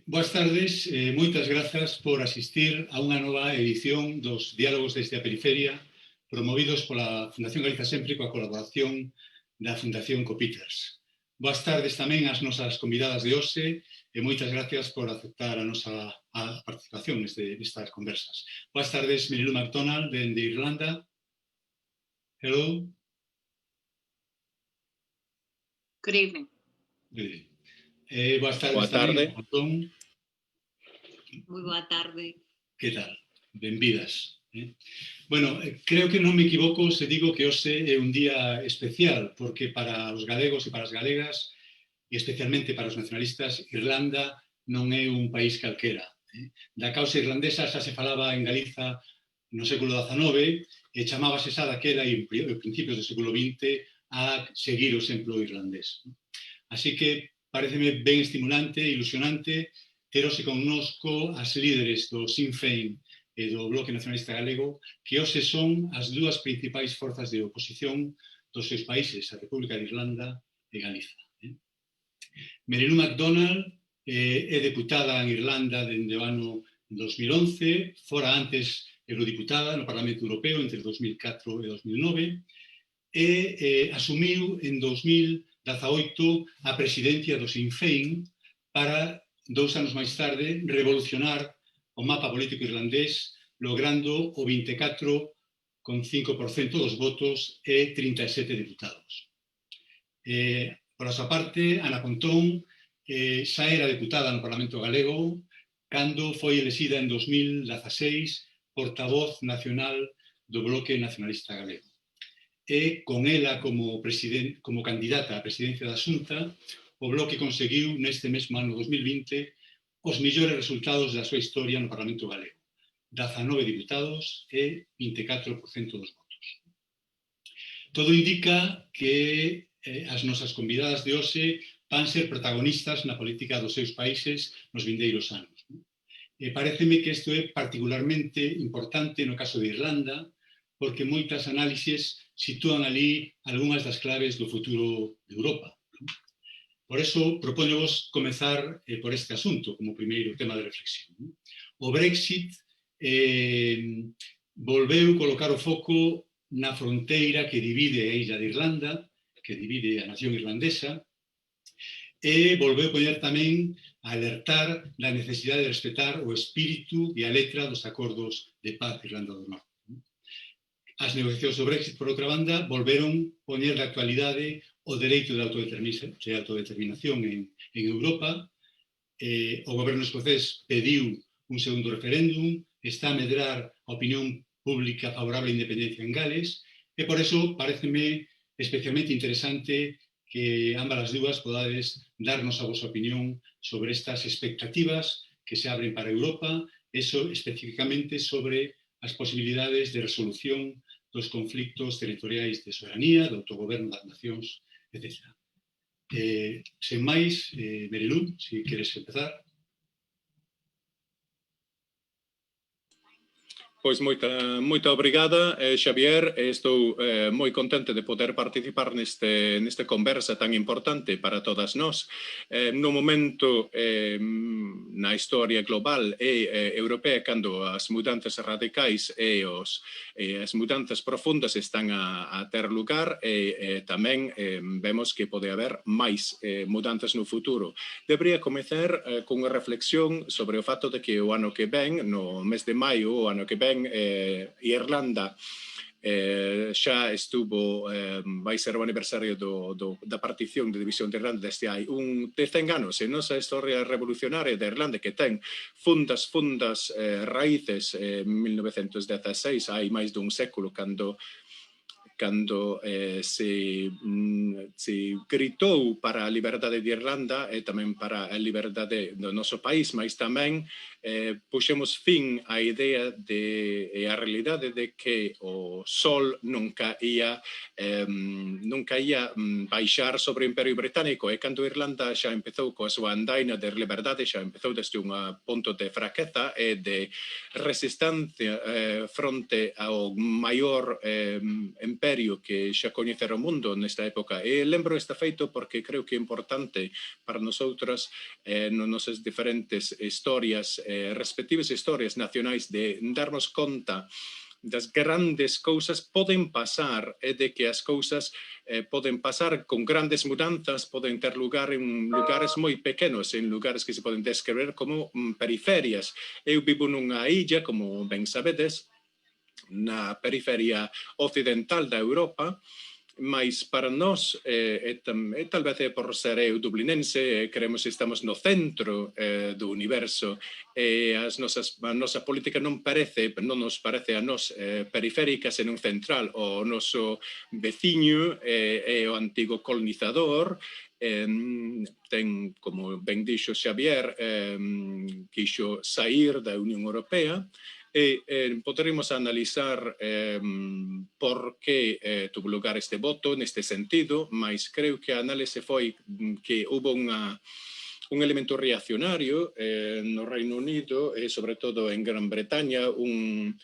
Boas tardes, moitas grazas por asistir a unha nova edición dos Diálogos desde a Periferia promovidos pola Fundación Galiza Sempre coa colaboración da Fundación Copiters. Boas tardes tamén ás nosas convidadas de hoxe e moitas gracias por aceptar a nosa participación nestas conversas. Boas tardes, Merilu MacDonald, de Irlanda. Hello. Good evening. Good evening. Boas tardes boa tarde. Tamén, Moi boa tarde. Que tal? Benvidas. Bueno, creo que non me equivoco se digo que hoxe é un día especial, porque para os galegos e para as galegas, e especialmente para os nacionalistas, Irlanda non é un país calquera. Da causa irlandesa xa se falaba en Galiza no século XIX e chamábase xa daquela e en principios do século XX a seguir o exemplo irlandés. Así que pareceme ben estimulante e ilusionante ter hoxe connosco as líderes do Sinn Féin e do Bloque Nacionalista Galego, que hoxe son as dúas principais forzas de oposición dos seus países, a República de Irlanda e Galiza. Merilu MacDonald é deputada en Irlanda dende o ano 2011, fora antes eurodiputada no Parlamento Europeo entre 2004 e 2009, e asumiu en 2018 a presidencia do Sinn Féin para, 2 anos máis tarde, revolucionar o mapa político irlandés, logrando o 24,5% dos votos e 37 diputados. Por a súa parte, Ana Pontón xa era deputada no Parlamento Galego cando foi elexida en 2016 portavoz nacional do Bloque Nacionalista Galego. E con ela como candidata á presidencia da Xunta, o Bloque conseguiu neste mesmo ano 2020 os mellores resultados da súa historia no Parlamento Galego. 19 diputados e 24% dos votos. Todo indica que as nosas convidadas de hoxe van ser protagonistas na política dos seus países nos vindeiros anos. Paréceme que isto é particularmente importante no caso de Irlanda, porque moitas análises sitúan ali algunhas das claves do futuro de Europa. Por eso, propóñovos comezar por este asunto, como primeiro tema de reflexión. O Brexit volveu colocar o foco na fronteira que divide a illa de Irlanda, que divide a nación irlandesa, e volveu poñer tamén a alertar da necesidade de respetar o espírito e a letra dos acordos de paz de Irlanda do Norte. As negociacións do Brexit, por outra banda, volveron poñer de actualidade o dereito de autodeterminación en Europa. O goberno escocés pediu un segundo referéndum, está a medrar a opinión pública favorable á independencia en Gales, e por eso pareceme especialmente interesante que ambas as dúas podades darnos a vosa opinión sobre estas expectativas que se abren para Europa, especificamente sobre as posibilidades de resolución dos conflictos territoriais de soberanía, do autogoberno das nacións, etc. Sen máis, Merilu, se queres empezar. Pois moita obrigada, Xavier. Estou moi contente de poder participar neste conversa tan importante para todas nós. No momento na historia global e europea, cando as mudanzas radicais e as mudanzas profundas están a ter lugar, e tamén vemos que pode haber máis mudanzas no futuro. Debería comezar con unha reflexión sobre o fato de que o ano que ven, no mes de maio, o ano que ven, Irlanda xa estuvo, vai ser o aniversario da partición de división de Irlanda desde hai 100 anos. En nosa historia revolucionaria de Irlanda, que ten fundas raíces en 1916, hai máis dun século, cando se gritou para a liberdade de Irlanda e tamén para a liberdade do noso país, mas tamén puxemos fin á idea e á realidade de que o sol nunca ia baixar sobre o Imperio Británico, e cando Irlanda xa empezou coa súa andaina de liberdade, xa empezou desde un punto de fraqueza e de resistencia fronte ao maior imperio imperio que xa coñecera o mundo nesta época. E lembro este feito porque creo que é importante para nosotras nas nosas diferentes historias, respectivas historias nacionais, de darnos conta das grandes cousas poden pasar e de que as cousas poden pasar con grandes mudanzas, poden ter lugar en lugares moi pequenos, en lugares que se poden descrever como periferias. Eu vivo nunha illa, como ben sabedes, na periferia occidental da Europa, mas para nós, tal vez é por ser eu dublinense, creemos que estamos no centro do universo, e a nosa política non nos parece a nós periférica, senón central. O noso veciño é o antigo colonizador, ten, como ben dixo Xavier, quixo sair da Unión Europea, e poderemos analizar por que tuvo lugar este voto neste sentido, mas creo que a análise foi que hubo un elemento reaccionario no Reino Unido e sobre todo en Gran Bretaña, un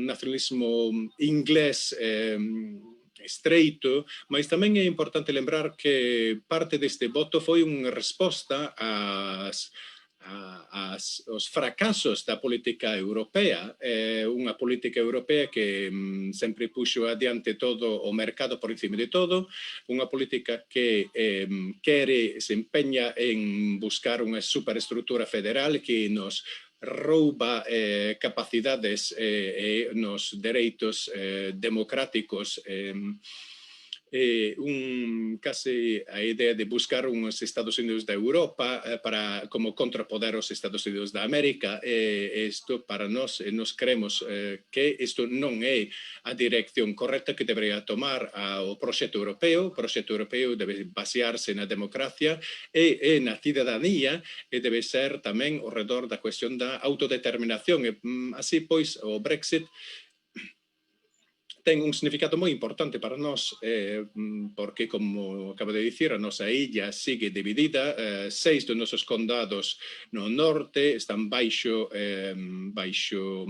nacionalismo inglés estreito, mas tamén é importante lembrar que parte deste voto foi unha resposta aos fracasos da política europea, unha política europea que sempre puxo adiante todo o mercado por encima de todo, unha política que se empeña en buscar unha superestructura federal que nos rouba capacidades nos dereitos democráticos, case a idea de buscar uns Estados Unidos da Europa como contrapoder aos Estados Unidos da América. Isto para nós creemos que isto non é a dirección correcta que debería tomar o proxecto europeo. O proxecto europeo debe basearse na democracia e na cidadanía, e debe ser tamén ao redor da cuestión da autodeterminación. Así, pois, o Brexit ten un significado moi importante para nós, porque, como acabo de dicir, a nosa illa sigue dividida. 6 dos nosos condados no norte están baixo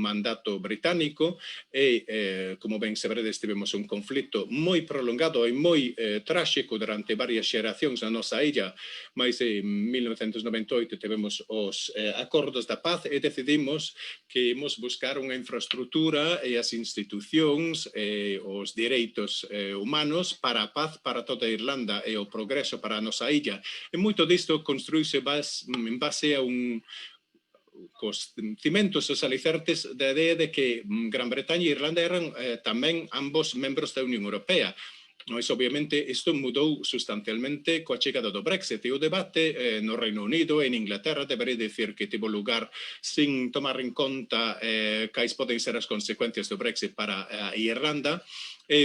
mandato británico e, como ben sabedes, tivemos un conflito moi prolongado e moi tráxico durante varias xeracións na nosa illa, mas en 1998 tivemos os acordos da paz e decidimos que imos buscar unha infraestructura e as institucións os direitos humanos para a paz para toda Irlanda e o progreso para a nosa illa. E moito disto construíse en base a cos cimentos, os alicertes da idea de que Gran Bretaña e Irlanda eran tamén ambos membros da Unión Europea. Mas, obviamente, isto mudou sustancialmente coa chegada do Brexit, e o debate no Reino Unido e en Inglaterra debería dicir que tivo lugar sin tomar en conta cais poden ser as consecuencias do Brexit para a Irlanda.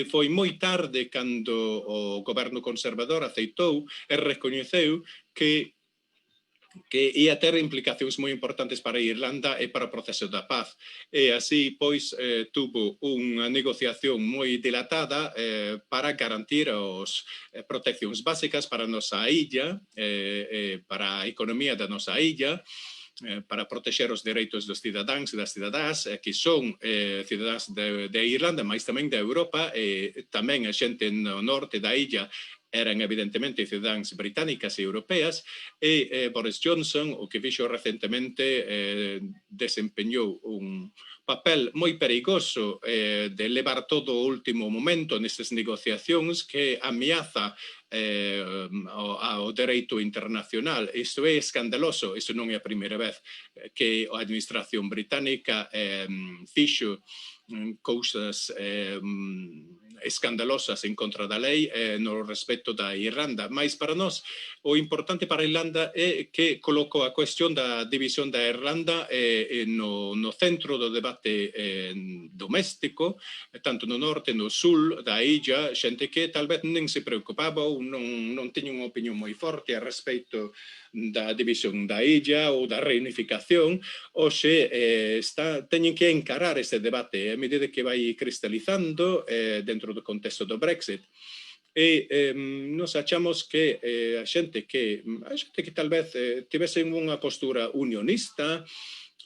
Foi moi tarde cando o goberno conservador aceitou e recoñeceu que ia ter implicacións moi importantes para Irlanda e para o proceso da paz. E así, pois, tuvo unha negociación moi dilatada para garantir as proteccións básicas para a nosa illa, para a economía da nosa illa, para protexer os dereitos dos cidadáns e das cidadás que son cidadáns de Irlanda, mas tamén da Europa, e tamén a xente no norte da illa eran evidentemente cidadáns británicas e europeas, e Boris Johnson, o que fixo recentemente, desempeñou un papel moi perigoso de levar todo o último momento nestas negociacións que ameaza ao dereito internacional. Isto é escandaloso. Isto non é a primeira vez que a administración británica fixo cousas escandalosas en contra da lei no respecto da Irlanda. Mas para nós o importante para a Irlanda é que colocou a cuestión da división da Irlanda no centro do debate doméstico, tanto no norte, no sul da illa, xente que tal vez nem se preocupaba ou non tiña unha opinión moi forte a respecto da división da illa ou da reunificación. Hoxe teñen que encarar este debate a medida que vai cristalizando dentro do contexto do Brexit. E nos achamos que a xente que tal vez tivesen unha postura unionista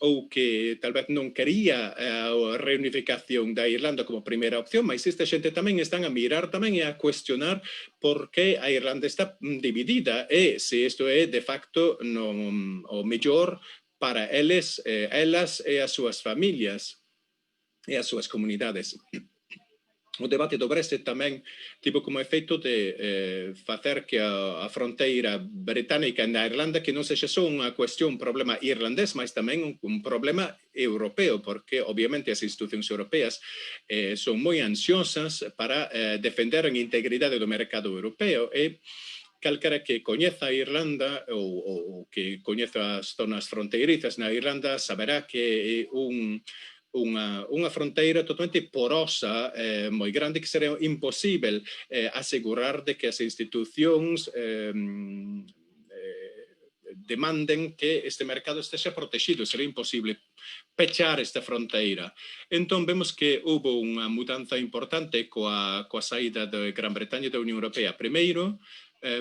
ou que tal vez non quería a reunificación da Irlanda como primeira opción, mas esta xente tamén están a mirar tamén e a cuestionar por que a Irlanda está dividida e se isto é de facto o mellor para eles, elas e as súas familias e as súas comunidades. O debate do Brexit tamén tivo como efeito de facer que a fronteira británica na Irlanda que non sexa só unha cuestión, un problema irlandés, mas tamén un problema europeo, porque obviamente as institucións europeas son moi ansiosas para defender a integridade do mercado europeo e calquera que coñeza a Irlanda ou que coñeza as zonas fronteirizas na Irlanda saberá que é unha fronteira totalmente porosa, moi grande, que será imposible asegurar de que as institucións demanden que este mercado estexa protegido. Será imposible pechar esta fronteira. Entón, vemos que houve unha mudanza importante coa saída de Gran Bretaña da Unión Europea. Primeiro,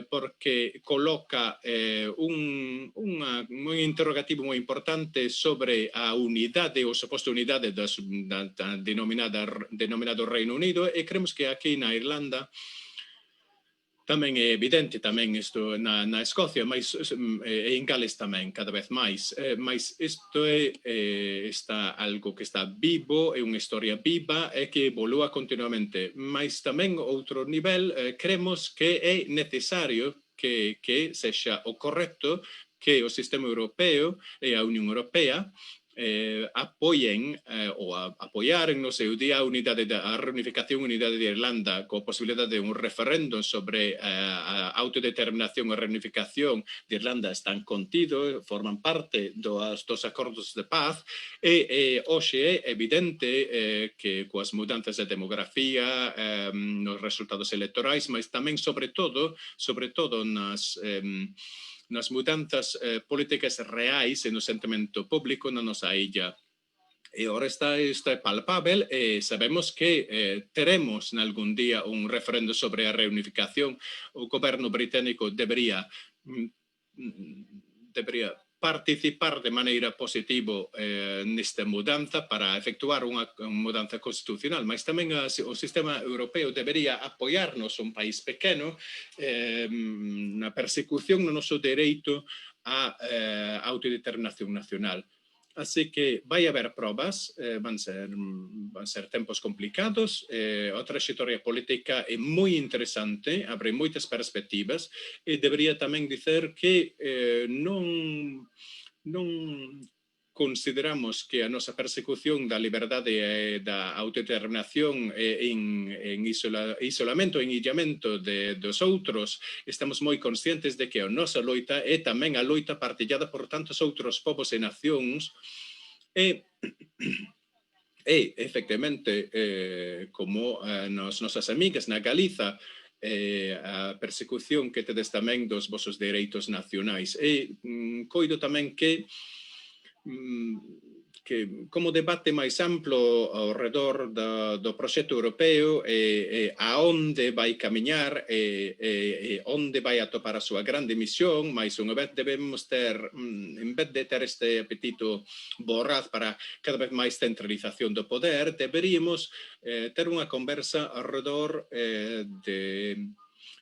porque coloca un interrogativo moi importante sobre a unidade ou suposta unidade da denominado Reino Unido e creemos que aquí na Irlanda tamén é evidente, tamén isto na Escocia, mas e en Gales tamén, cada vez máis. Mas isto está algo que está vivo, é unha historia viva e que evolúa continuamente. Mas tamén outro nivel, creemos que é necesario que sexa o correcto que o sistema europeo e a Unión Europea apoien ou apoiaren no seu día a reunificación unidade de Irlanda coa posibilidade de un referéndum sobre a autodeterminación e reunificación de Irlanda están contidos, forman parte dos acordos de paz e hoxe é evidente que coas mudanzas de demografía nos resultados electorais, mas tamén sobre todo nas mudanzas políticas reais e no sentimento público na nosa illa. E agora está palpável e sabemos que teremos nalgún día un referendo sobre a reunificación. O goberno británico debería participar de maneira positiva nesta mudanza para efectuar unha mudanza constitucional, mas tamén o sistema europeo debería apoiarnos, un país pequeno, na persecución no noso dereito á autodeterminación nacional. Así que vai haber probas, van ser tempos complicados, a traxectoria política é moi interesante, abre moitas perspectivas e debería tamén dicer que non consideramos que a nosa persecución da liberdade e da autodeterminación en isolamento, en illamento dos outros. Estamos moi conscientes de que a nosa loita é tamén a loita partillada por tantos outros povos e nacións e efectivamente, como nas nosas amigas na Galiza, a persecución que tedes tamén dos vosos dereitos nacionais. E coido tamén que como debate máis amplo ao redor do proxecto europeo a onde vai camiñar e onde vai atopar a súa grande misión, mais unha vez debemos ter, en vez de ter este apetito voraz para cada vez máis centralización do poder, deberíamos ter unha conversa ao redor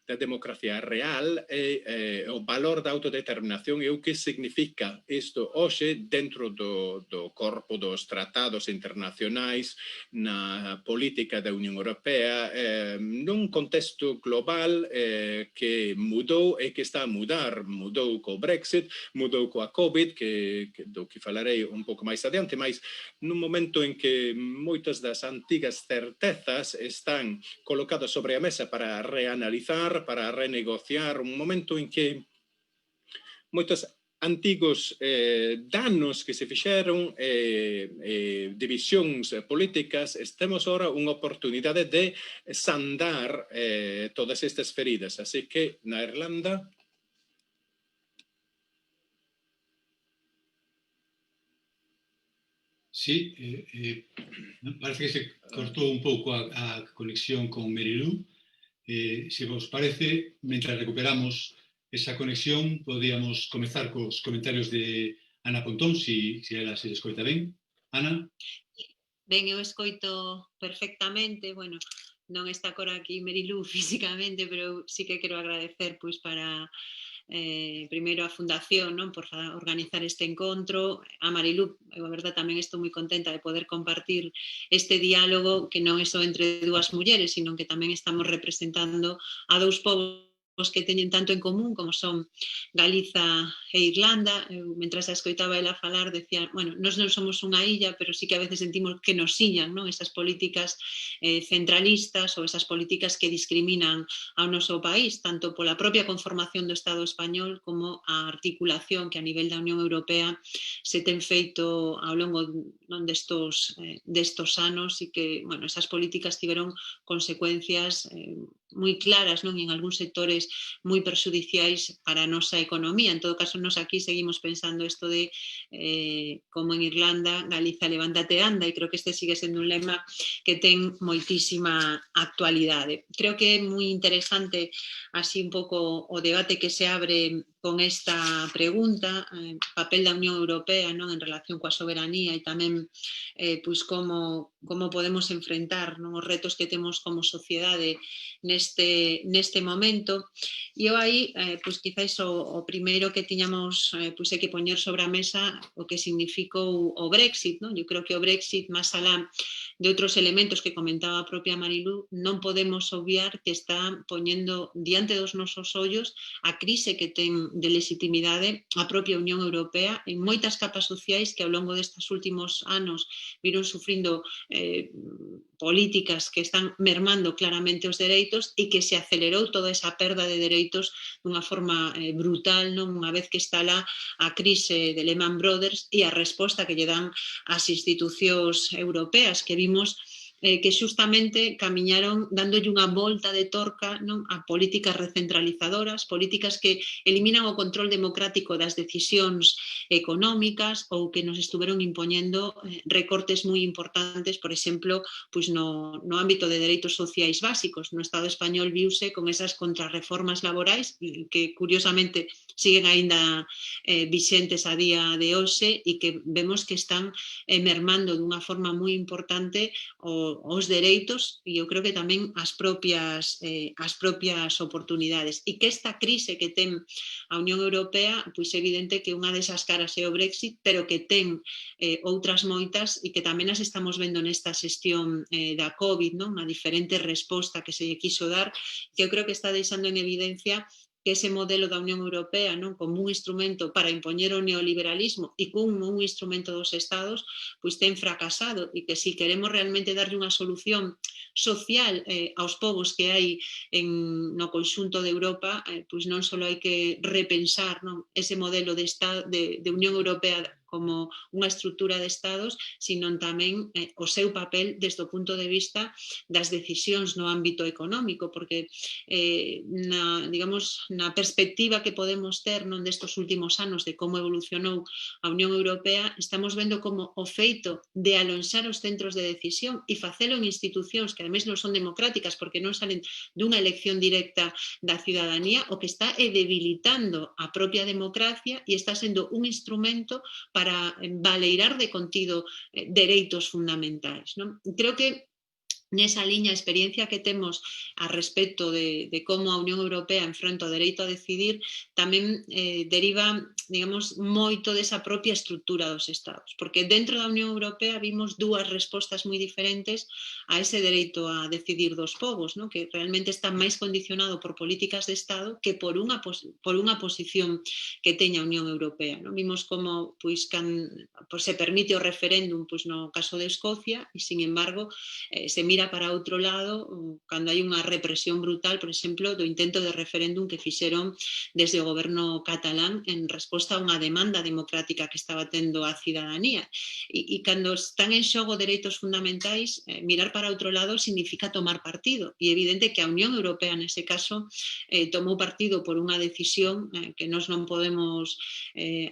da democracia real e o valor da autodeterminación e o que significa isto hoxe dentro do corpo dos tratados internacionais na política da Unión Europea nun contexto global que mudou e que está a mudar. Mudou co Brexit, mudou coa COVID, do que falarei un pouco máis adiante, mas nun momento en que moitas das antigas certezas están colocadas sobre a mesa para reanalizar, para renegociar, un momento en que moitos antigos danos que se fixeron, divisións políticas, temos ahora unha oportunidade de sandar todas estas feridas. Así que na Irlanda Sí, parece que se cortou un pouco a conexión con Merilú. Se vos parece, mentre recuperamos esa conexión, podíamos comezar cos comentarios de Ana Pontón, se escoita ben. Ana? Ben, eu escoito perfectamente, bueno, non está agora aquí Merilú físicamente, pero sí que quero agradecer pois para primeiro a Fundación, non, por organizar este encontro, a Marilu, eu a verdade tamén estou moi contenta de poder compartir este diálogo que non é só entre dúas mulleres, sino que tamén estamos representando a dous povos que teñen tanto en común como son Galiza e Irlanda. Eu, mentras a escoitaba ela falar, decía, bueno, nós non somos unha illa, pero sí que a veces sentimos que nos sillan, non, esas políticas centralistas ou esas políticas que discriminan ao noso país, tanto pola propia conformación do Estado español como a articulación que a nivel da Unión Europea se ten feito ao longo non destos anos e que, bueno, esas políticas tiveron consecuencias moi claras, non, en algúns sectores moi perxudiciais para a nosa economía. En todo caso, nos aquí seguimos pensando isto de como en Irlanda, Galiza, levántate, anda, e creo que este sigue sendo un lema que ten moitísima actualidade. Creo que é moi interesante así un pouco o debate que se abre con esta pregunta, papel da Unión Europea, non, en relación coa soberanía e tamén pois como podemos enfrentar, non, os retos que temos como sociedade neste momento. E eu aí, pois quizáis o primeiro que tiñamos pois é que poñer sobre a mesa o que significou o Brexit, non? Eu creo que o Brexit, máis alá de outros elementos que comentaba a propia Marilu, non podemos obviar que está poñendo diante dos nosos ollos a crise que ten de legitimidade a propia Unión Europea en moitas capas sociais que ao longo destes últimos anos viron sufrindo políticas que están mermando claramente os dereitos e que se acelerou toda esa perda de dereitos dunha forma brutal, non, unha vez que está lá a crise de Lehman Brothers e a resposta que lle dan as institucións europeas que vimos que xustamente camiñaron dándolle unha volta de torca, non, a políticas recentralizadoras, políticas que eliminan o control democrático das decisións económicas ou que nos estuveron impoñendo recortes moi importantes, por exemplo, pois no ámbito de dereitos sociais básicos. No Estado español viuse con esas contrarreformas laborais que curiosamente siguen aínda vixentes a día de hoxe e que vemos que están mermando dunha forma moi importante os dereitos e eu creo que tamén as propias oportunidades. E que esta crise que ten a Unión Europea, pois é evidente que unha desas caras é o Brexit, pero que ten outras moitas e que tamén as estamos vendo nesta xestión da COVID, non? A diferente resposta que se lle quiso dar, que eu creo que está deixando en evidencia que ese modelo da Unión Europea, non, como un instrumento para impoñer o neoliberalismo e como un instrumento dos Estados, pois ten fracasado e que se queremos realmente darlle unha solución social aos povos que hai no conxunto de Europa, pois non só hai que repensar, non, ese modelo de Unión Europea como unha estrutura de Estados, sino tamén o seu papel desde o punto de vista das decisións no ámbito económico, porque na perspectiva que podemos ter non destos últimos anos de como evolucionou a Unión Europea, estamos vendo como o feito de alonxar os centros de decisión e facelo en institucións que ademais non son democráticas porque non salen dunha elección directa da cidadanía, o que está debilitando a propia democracia e está sendo un instrumento para baleirar de contido dereitos fundamentais, non? Creo que nesa liña a experiencia que temos a respecto de como a Unión Europea enfrenta o dereito a decidir tamén deriva, digamos, moito desa propia estrutura dos Estados, porque dentro da Unión Europea vimos dúas respostas moi diferentes a ese dereito a decidir dos povos, non? Que realmente está máis condicionado por políticas de Estado que por unha posición que teña a Unión Europea, non? Vimos como pois se permite o referéndum pois no caso de Escocia e, sin embargo, se mira para outro lado cando hai unha represión brutal, por exemplo, do intento de referéndum que fixeron desde o goberno catalán en resposta a unha demanda democrática que estaba tendo a cidadanía. E cando están en xogo dereitos fundamentais, mirar para outro lado significa tomar partido. E é evidente que a Unión Europea, nese caso, tomou partido por unha decisión que nós non podemos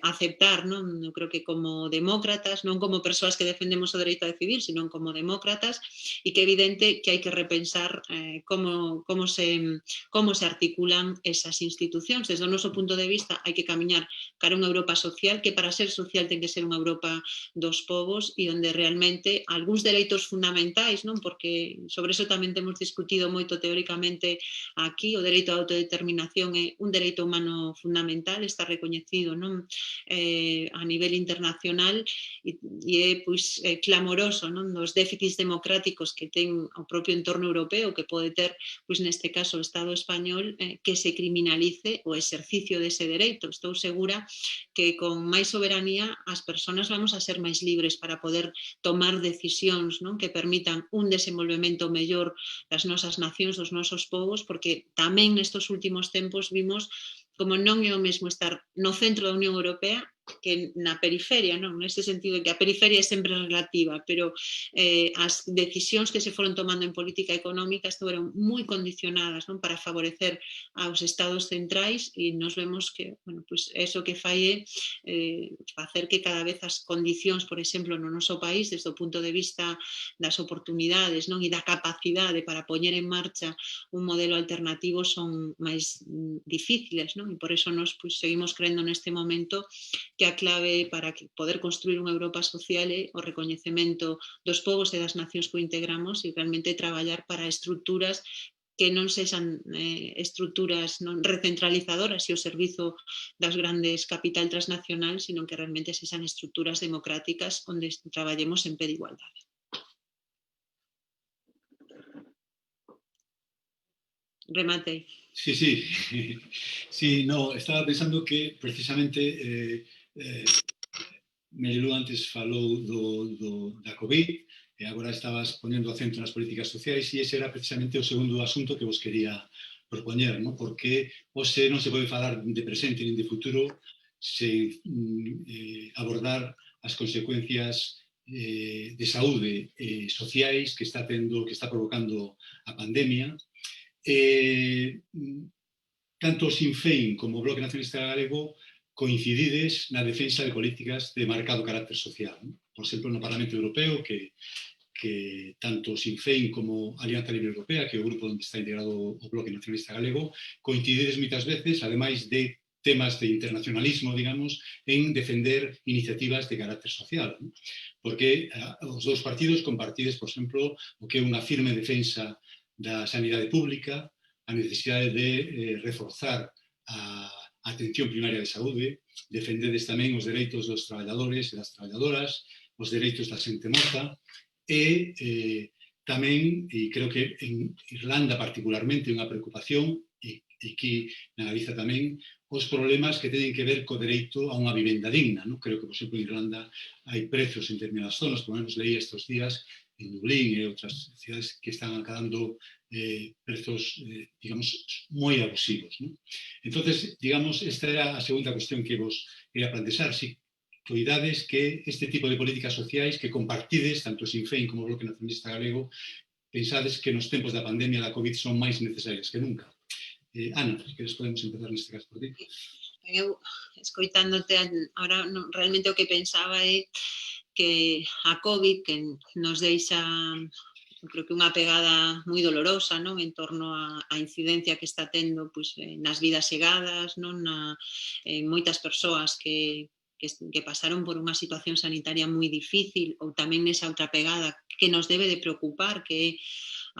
aceptar, non? Eu creo que como demócratas, non como persoas que defendemos o dereito a decidir, sino como demócratas, e que evidentemente evidente que hai que repensar como se articulan esas institucións. Desde o noso punto de vista hai que camiñar cara a unha Europa social, que para ser social ten que ser unha Europa dos povos e onde realmente algúns dereitos fundamentais, non? Porque sobre eso tamén temos discutido moito teóricamente aquí, o dereito á autodeterminación é un dereito humano fundamental, está recoñecido, non? A nivel internacional e é pois, clamoroso, non? Dos déficits democráticos que ten o propio entorno europeo, que pode ter, pois neste caso o Estado español, que se criminalice o exercicio dese dereito. Estou segura que con máis soberanía as persoas vamos a ser máis libres para poder tomar decisións, non? Que permitan un desenvolvemento mellor das nosas nacións, dos nosos povos, porque tamén nestes últimos tempos vimos como non é o mesmo estar no centro da Unión Europea que na periferia, non? Neste sentido que a periferia é sempre relativa, pero as decisións que se foron tomando en política económica estiveron moi condicionadas, non? Para favorecer aos estados centrais e nos vemos que, bueno, pues eso que fai é facer que cada vez as condicións, por exemplo, no noso país, desde o punto de vista das oportunidades, non? E da capacidade para poñer en marcha un modelo alternativo son máis difíciles, non? E por eso nos pues, seguimos creendo neste momento que a clave para poder construir unha Europa social é o recoñecemento dos povos e das nacións que o integramos e realmente traballar para estruturas que non sexan estruturas non recentralizadoras e o servizo das grandes capital transnacional, sino que realmente sexan estruturas democráticas onde traballemos en pé de igualdade. Rematei. Sí, sí. Sí, no, estaba pensando que precisamente Merilu antes falou da COVID e agora estabas ponendo acento nas políticas sociais e ese era precisamente o segundo asunto que vos quería propoñer, ¿no? Porque hoxe non se pode falar de presente nin de futuro sen abordar as consecuencias de saúde sociais que está provocando a pandemia. Tanto o Sinn Féin como o Bloque Nacionalista Galego coincidides na defensa de políticas de marcado carácter social. Por exemplo, no Parlamento Europeo, que tanto o Sinn Féin como a Alianza Libre Europea, que é o grupo onde está integrado o Bloque Nacionalista Galego, coincidides moitas veces, ademais de temas de internacionalismo, digamos, en defender iniciativas de carácter social. Porque os dous partidos compartides, por exemplo, o que é unha firme defensa da sanidade pública, a necesidade de reforzar a atención primaria de saúde, defendedes tamén os dereitos dos traballadores e das traballadoras, os dereitos da xente moza, e tamén, e creo que en Irlanda particularmente, unha preocupación, e aquí na Galiza tamén, os problemas que teñen que ver co dereito a unha vivenda digna. Creo que, por exemplo, en Irlanda hai prezos en determinadas zonas, por menos leí estes días, en Dublín e outras cidades que están acabando prezos, digamos, moi abusivos. Entonces, digamos, esta era a segunda cuestión que vos quería plantexar. Si coidades que este tipo de políticas sociais que compartides, tanto Sinn Féin como o Bloque Nacionalista Galego, pensades que nos tempos da pandemia da COVID son máis necesarias que nunca. Ana, se queres podemos empezar neste caso por ti. Eu, escoitándote, ahora realmente o que pensaba é que a COVID que nos deixa, creo que unha pegada moi dolorosa, non, en torno á incidencia que está tendo pois, nas vidas chegadas, non, moitas persoas que pasaron por unha situación sanitaria moi difícil, ou tamén nesa outra pegada que nos debe de preocupar, que é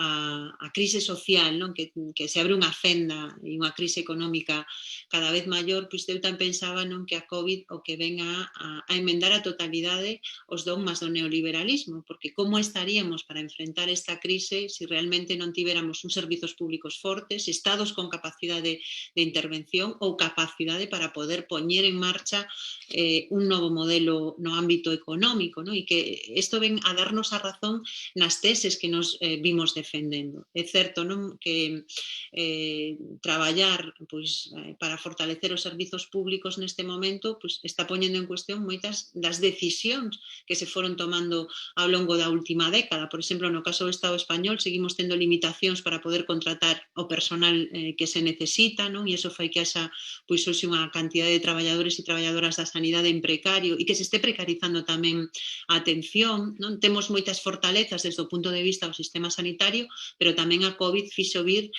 a crise social, non? Que se abre unha fenda e unha crise económica cada vez maior, pois eu tan pensaba non que a COVID o que ven a emendar a totalidade os dogmas do neoliberalismo, porque como estaríamos para enfrentar esta crise se realmente non tiveramos uns servizos públicos fortes, estados con capacidade de intervención ou capacidade para poder poñer en marcha un novo modelo no ámbito económico, non? E que isto ven a darnos a razón nas teses que nos vimos defendendo. É certo, non, que traballar pois, para fortalecer os servizos públicos neste momento pois, está poñendo en cuestión moitas das decisións que se foron tomando ao longo da última década. Por exemplo, no caso do Estado español seguimos tendo limitacións para poder contratar o personal que se necesita, non? E iso fai que haxa pois, hoxe unha cantidad de traballadores e traballadoras da sanidade en precario e que se este precarizando tamén a atención. Non? Temos moitas fortalezas desde o punto de vista do sistema sanitario, pero tamén a COVID fixo ver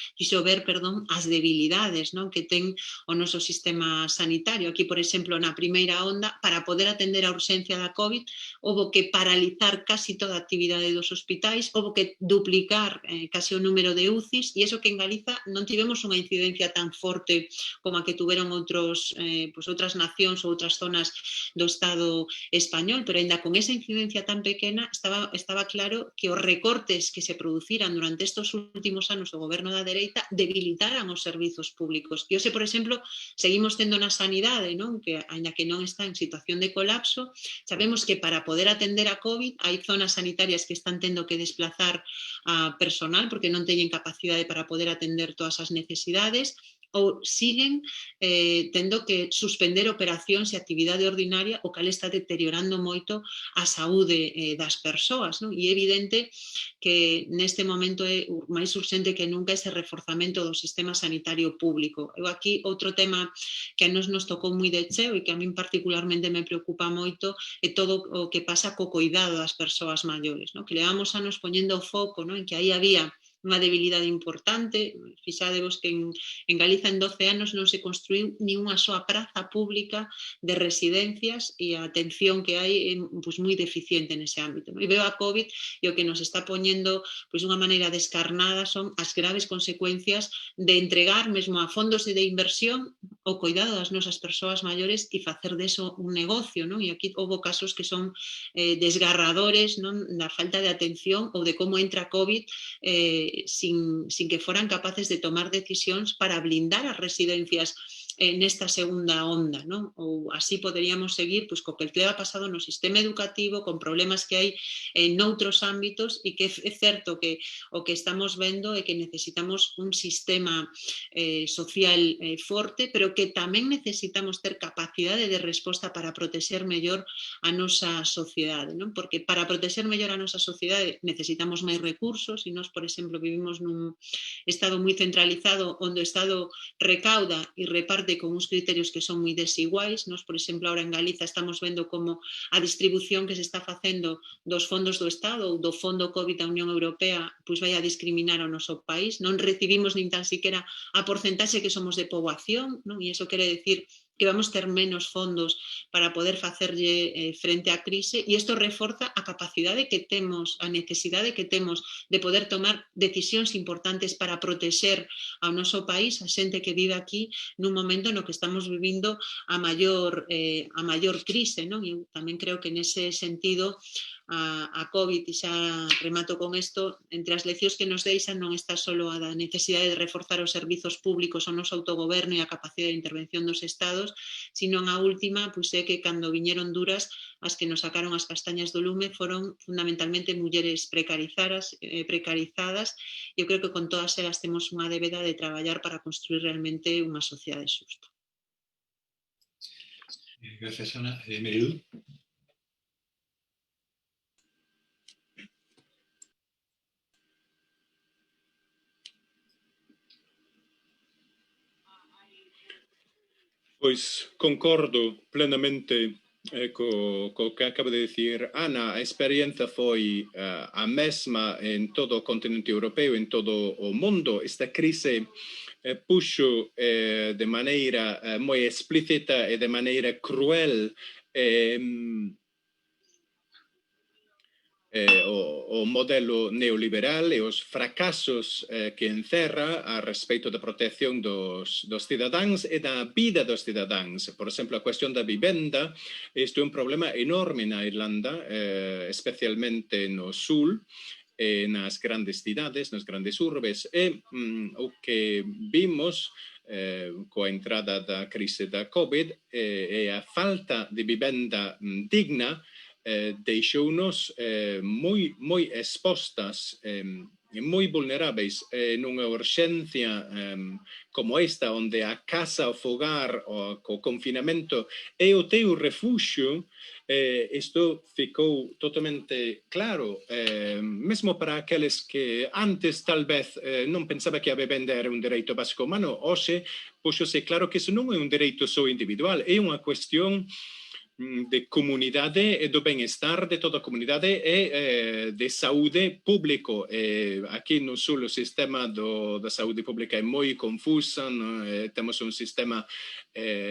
as debilidades, non? Que ten o noso sistema sanitario. Aquí, por exemplo, na primeira onda, para poder atender a urxencia da COVID, houve que paralizar casi toda a actividade dos hospitais, houve que duplicar casi o número de UCIs, e iso que en Galiza non tivemos unha incidencia tan forte como a que tuveron outras nacións ou outras zonas do Estado español, pero ainda con esa incidencia tan pequena estaba claro que os recortes que se produciran durante estes últimos anos do goberno da dereita debilitaran os servizos públicos. E hoxe, por exemplo, seguimos tendo na sanidade, non? Que, ainda que non está en situación de colapso, sabemos que para poder atender a COVID hai zonas sanitarias que están tendo que desplazar a personal porque non teñen capacidade para poder atender todas as necesidades, ou siguen tendo que suspender operacións e actividade ordinaria, o cal está deteriorando moito a saúde das persoas. Non? E é evidente que neste momento é máis urxente que nunca ese reforzamento do sistema sanitario público. Eu aquí outro tema que a nos tocou moi de cheo e que a min particularmente me preocupa moito é todo o que pasa co cuidado das persoas maiores, non? Que levamos anos poñendo o foco, non? En que aí había unha debilidade importante. Fixadevos que en Galiza en 12 anos non se construiu ni unha soa praza pública de residencias e a atención que hai é pois, moi deficiente nese ámbito. Non? E veo a COVID e o que nos está poñendo pois, unha maneira descarnada son as graves consecuencias de entregar mesmo a fondos de inversión o cuidado das nosas persoas maiores e facer deso un negocio. Non? E aquí houve casos que son desgarradores, non? Da falta de atención ou de como entra a COVID sin que foran capaces de tomar decisións para blindar as residencias nesta segunda onda, non? Ou así poderíamos seguir pois, co que leva pasado no sistema educativo, con problemas que hai noutros ámbitos e que é certo que o que estamos vendo é que necesitamos un sistema social forte, pero que tamén necesitamos ter capacidade de resposta para protexer mellor a nosa sociedade, non? Porque para protexer mellor a nosa sociedade necesitamos máis recursos e nós, por exemplo, vivimos nun estado moi centralizado onde o Estado recauda e reparte con uns criterios que son moi desiguais. Nós, por exemplo, agora en Galiza estamos vendo como a distribución que se está facendo dos fondos do Estado ou do Fondo COVID da Unión Europea pois vai a discriminar o noso país. Non recibimos nin tan siquiera a porcentaxe que somos de poboación, non? E iso quere decir que vamos ter menos fondos para poder facerlle frente á crise, e isto reforza a capacidade que temos, a necesidade que temos de poder tomar decisións importantes para protexer ao noso país, a xente que vive aquí nun momento no que estamos vivindo a maior crise. Non? Eu tamén creo que nese sentido a COVID, e xa remato con isto, entre as leccións que nos deixan non está só a da necesidade de reforzar os servizos públicos, o noso autogoberno e a capacidade de intervención dos estados, sino a última, pois é que cando viñeron duras, as que nos sacaron as castañas do lume foron fundamentalmente mulleres precarizadas, e eu creo que con todas elas temos unha débeda de traballar para construir realmente unha sociedade xusta. Gracias, Ana. Merilú. Pois concordo plenamente co que acaba de dicir Ana. A experiencia foi a mesma en todo o continente europeo, en todo o mundo. Esta crise puxo de maneira moi explícita e de maneira cruel o modelo neoliberal e os fracasos que encerra a respeito da protección dos cidadáns e da vida dos cidadáns. Por exemplo, a cuestión da vivenda, isto é un problema enorme na Irlanda, especialmente no sul, nas grandes cidades, nas grandes urbes, e o que vimos coa entrada da crise da COVID é a falta de vivenda digna deixounos moi expostas moi vulneráveis nunha urxencia como esta, onde a casa, o fogar, o confinamento é o teu refuxio, isto ficou totalmente claro, mesmo para aqueles que antes tal vez non pensaba que a vivenda era un dereito básico humano, hoxe puxose claro que iso non é un dereito só individual, é unha cuestión de comunidade e do bem-estar de toda a comunidade e de saúde público. Aquí no sul o sistema da saúde pública é moi confusa, temos un sistema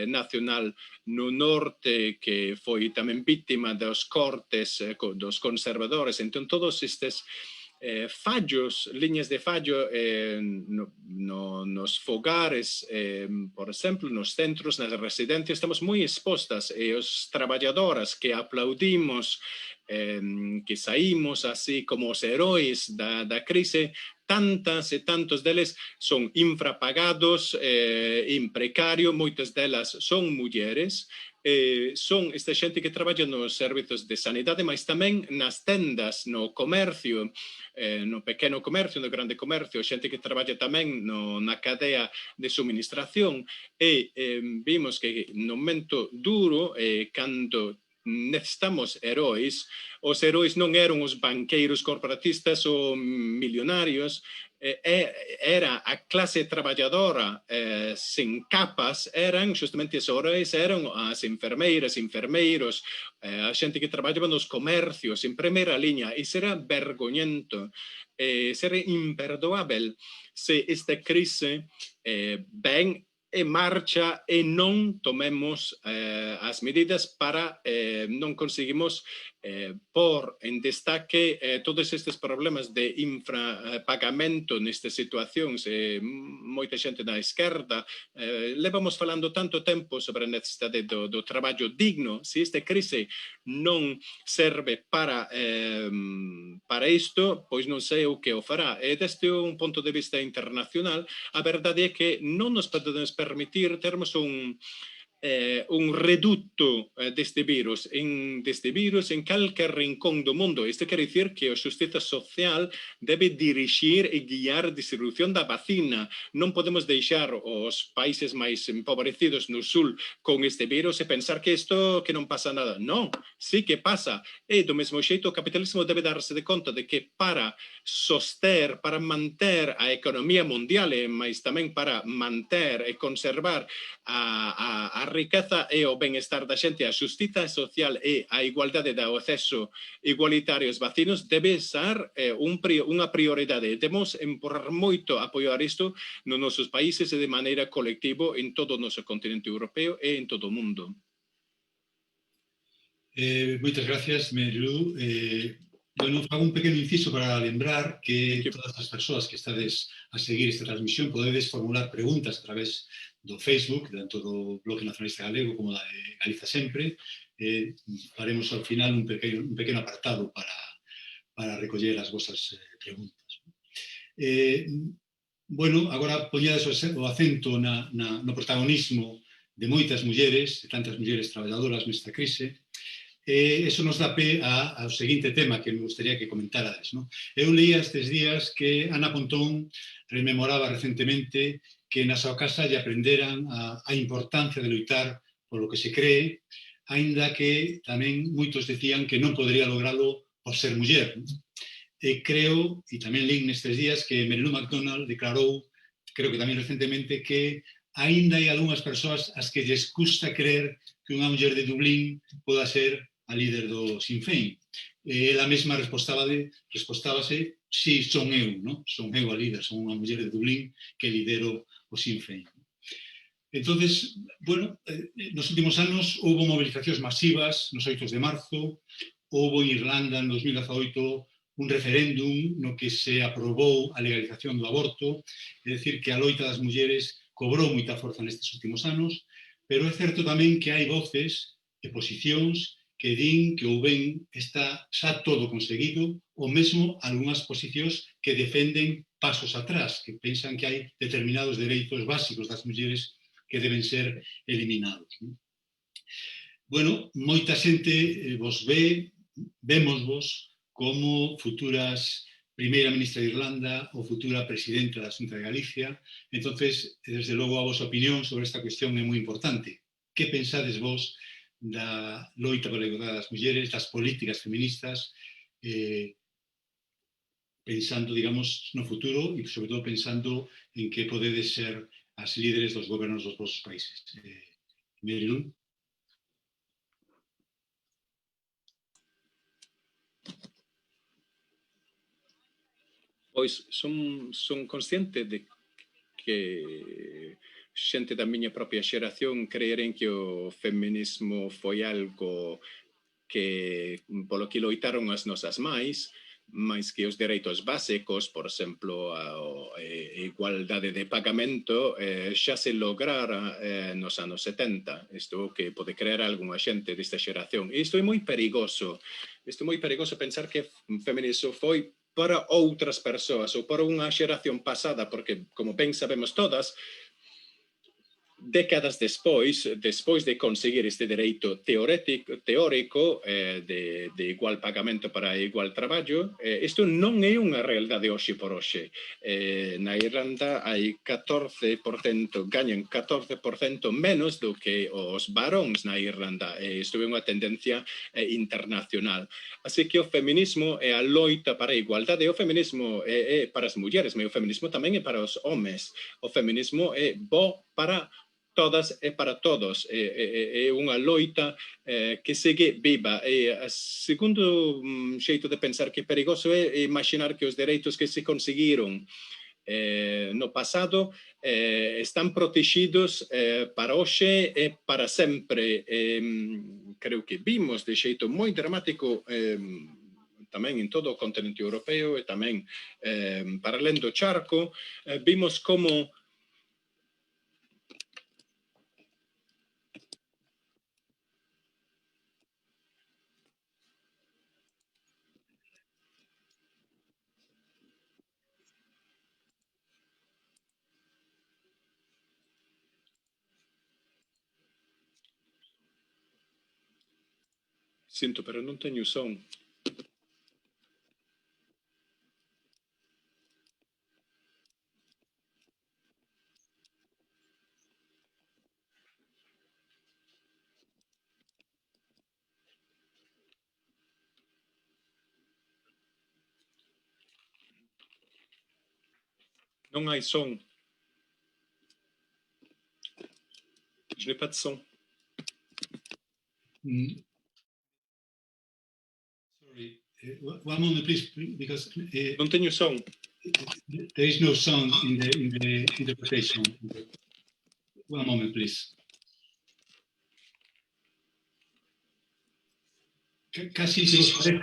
nacional no norte que foi tamén vítima dos cortes dos conservadores, entón todos estes fallos, liñas de fallo nos fogares, por exemplo, nos centros, nas residencias, estamos moi expostas e os traballadoras que aplaudimos, que saímos así como os heróis da crise, tantas e tantos deles son infrapagados, en precario, moitas delas son mulleres, son esta xente que traballa nos servizos de sanidade, mas tamén nas tendas, no comercio, no pequeno comercio, no grande comercio, xente que traballa tamén na cadea de suministración, e vimos que no momento duro, cando necesitamos heróis, os heróis non eran os banqueiros corporatistas ou milionarios, era a clase traballadora sen capas, eran justamente os heróis, eran as enfermeiras, enfermeiros, a xente que traballaba nos comercios, en primeira liña, e será vergoñento, será imperdoável se esta crise ven e marcha e non tomemos as medidas para non conseguimos por en destaque todos estes problemas de infrapagamento nestas situacións. Moita xente na esquerda levamos falando tanto tempo sobre a necesidade do traballo digno. Se esta crise non serve para isto, pois non sei o que o fará. E desde un punto de vista internacional, a verdade é que non nos podemos permitir termos un reducto deste virus en calquer rincón do mundo. Isto quer dicir que a xustiza social debe dirixir e guiar a distribución da vacina. Non podemos deixar os países máis empobrecidos no sul con este virus e pensar que isto que non pasa nada. Non, sí que pasa. E do mesmo xeito o capitalismo debe darse de conta de que para soster, para manter a economía mundial, mas tamén para manter e conservar a riqueza e o benestar da xente, a xustiza social e a igualdade do acceso igualitario aos vacinos debe ser unha prioridade. Debemos empurrar moito a apoiar isto nos nosos países e de maneira colectivo en todo o noso continente europeo e en todo o mundo. Moitas gracias, Merilu. Bueno, fago un pequeno inciso para lembrar que todas as persoas que estades a seguir esta transmisión podedes formular preguntas a través do Facebook, tanto do Bloque Nacionalista Galego como da Galiza Sempre. Faremos ao final un pequeno apartado para recoller as vosas preguntas. Bueno, agora poñades o acento no protagonismo de moitas mulleres, de tantas mulleres traballadoras nesta crise. Eso nos dá pé ao seguinte tema que me gustaría que comentárades. Eu leía estes días que Ana Pontón rememoraba recentemente que na súa casa lle aprenderan a importancia de loitar polo que se cree, aínda que tamén moitos decían que non podría logralo por ser muller. Creo, e tamén lín nestes días, que Merilu McDonald declarou, creo que tamén recentemente, que aínda hai algunhas persoas as que lles custa creer que unha muller de Dublín poda ser a líder do Sinn Féin. Ela mesma respostábase, si son eu, son eu a líder, son unha muller de Dublín que lidero o Sinn Féin. Entonces, bueno, nos últimos anos houve movilizacións masivas nos 8 de marzo, houve en Irlanda en 2018 un referéndum no que se aprobou a legalización do aborto, é dicir, que a loita das mulleres cobrou moita forza nestes últimos anos, pero é certo tamén que hai voces e posicións que din que ou ben está xa todo conseguido, ou mesmo algunhas posicións que defenden pasos atrás, que pensan que hai determinados dereitos básicos das mulleres que deben ser eliminados. Bueno, moita xente vos vémosvos como futuras primeira ministra de Irlanda ou futura presidenta da Xunta de Galicia. Entonces, desde logo, a vosa opinión sobre esta cuestión é moi importante. Que pensades vos da loita pola igualdade das mulleres, das políticas feministas, pensando, digamos, no futuro e, sobre todo, pensando en que podedes ser as líderes dos gobernos dos vosos países? Mary Lou? Pois son consciente de que xente da miña propia xeración creeren que o feminismo foi algo que polo que loitaron as nosas máis que os dereitos básicos, por exemplo, a igualdade de pagamento, xa se lograra nos anos 70. Isto que pode creer algunha xente desta xeración. E isto é moi perigoso. Isto é moi perigoso pensar que o feminismo foi para outras persoas ou para unha xeración pasada, porque, como ben sabemos todas, décadas despois de conseguir este dereito teórico de igual pagamento para igual traballo, isto non é unha realidade hoxe por hoxe. Na Irlanda hai 14%, gañan 14% menos do que os varóns na Irlanda. Isto é unha tendencia internacional. Así que o feminismo é a loita para a igualdade. O feminismo é para as mulleres, mas o feminismo tamén é para os homes. O feminismo é bo para todas e para todos. É unha loita que segue viva. E o segundo xeito de pensar que é perigoso é imaginar que os dereitos que se conseguiron no pasado están protegidos para hoxe e para sempre. Creo que vimos de xeito moi dramático tamén en todo o continente europeo e tamén para alén do charco, vimos como sinto, pero non teño son. Non hai son. Je n'ai pas de son. Sorry, one moment, please, because Non teño son. there is no sound in the interpretation. One moment, please. Casi, se vos parece,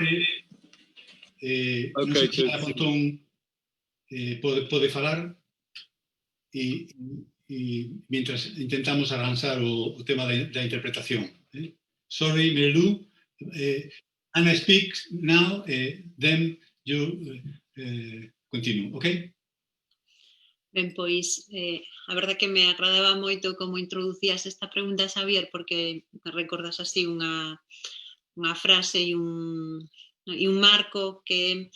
non sei se a Pontón pode falar e mientras intentamos arranxar o tema da interpretación. Sorry, Mary Lou. Anna speaks now, then you continue, ok? Ben, pois, a verdade que me agradaba moito como introducías esta pregunta, Xavier, porque recordas así unha frase e un marco que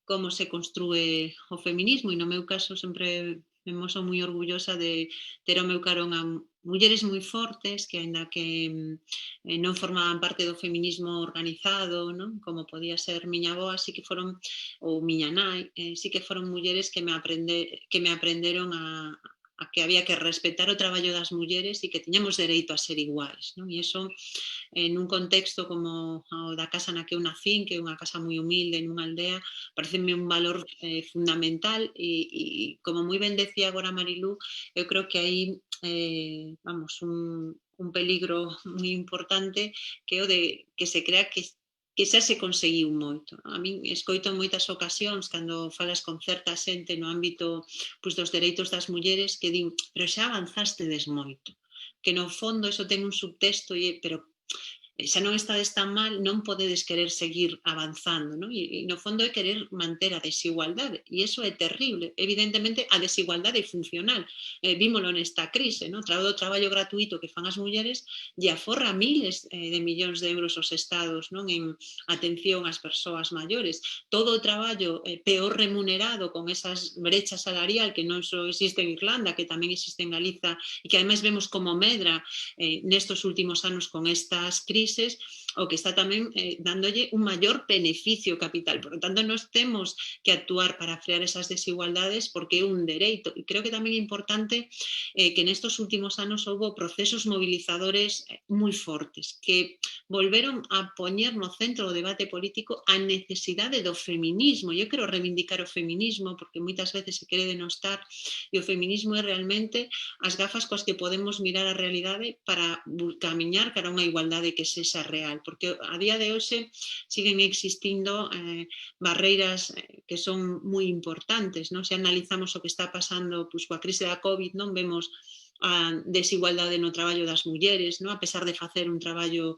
como se construe o feminismo, e no meu caso sempre me moso moi orgullosa de ter ao meu carón a mulleres moi fortes que, aínda que non formaban parte do feminismo organizado, non? Como podía ser miña avoa, así que foron, ou miña nai, sí que foron mulleres que me aprenderon a que había que respetar o traballo das mulleres e que tiñamos dereito a ser iguais, non? E iso, nun contexto como o da casa na que eu nacín, que é unha casa moi humilde nunha aldea, pareceme un valor fundamental e como moi ben decía agora Marilú, eu creo que hai vamos, un peligro moi importante que é o de que se crea que xa se conseguiu moito. A min escoito en moitas ocasións cando falas con certa xente no ámbito pois, dos dereitos das mulleres que din, pero xa avanzastedes moito. Que no fondo iso ten un subtexto, pero xa non estades tan mal, non podedes querer seguir avanzando, non? E no fondo é querer manter a desigualdade, e iso é terrible. Evidentemente, a desigualdade é funcional. Vímolo nesta crise, non? O traballo gratuito que fan as mulleres lle aforra miles de millóns de euros aos estados, non? En atención ás persoas maiores. Todo o traballo peor remunerado con esas brechas salarial que non só existe en Irlanda, que tamén existe en Galiza, e que ademais vemos como medra nestos últimos anos con estas crises, o que está tamén dándolle un maior beneficio capital. Por lo tanto, nós temos que actuar para frear esas desigualdades porque é un dereito. E creo que tamén é importante que nestos últimos anos houve procesos mobilizadores moi fortes que volveron a poñer no centro do debate político a necesidade do feminismo. Eu quero reivindicar o feminismo porque moitas veces se quere denostar, e o feminismo é realmente as gafas coas que podemos mirar a realidade para camiñar cara a unha igualdade que sexa real, porque a día de hoxe siguen existindo barreiras que son moi importantes, non? Se analizamos o que está pasando pois, coa crise da COVID, non vemos a desigualdade no traballo das mulleres, non? A pesar de facer un traballo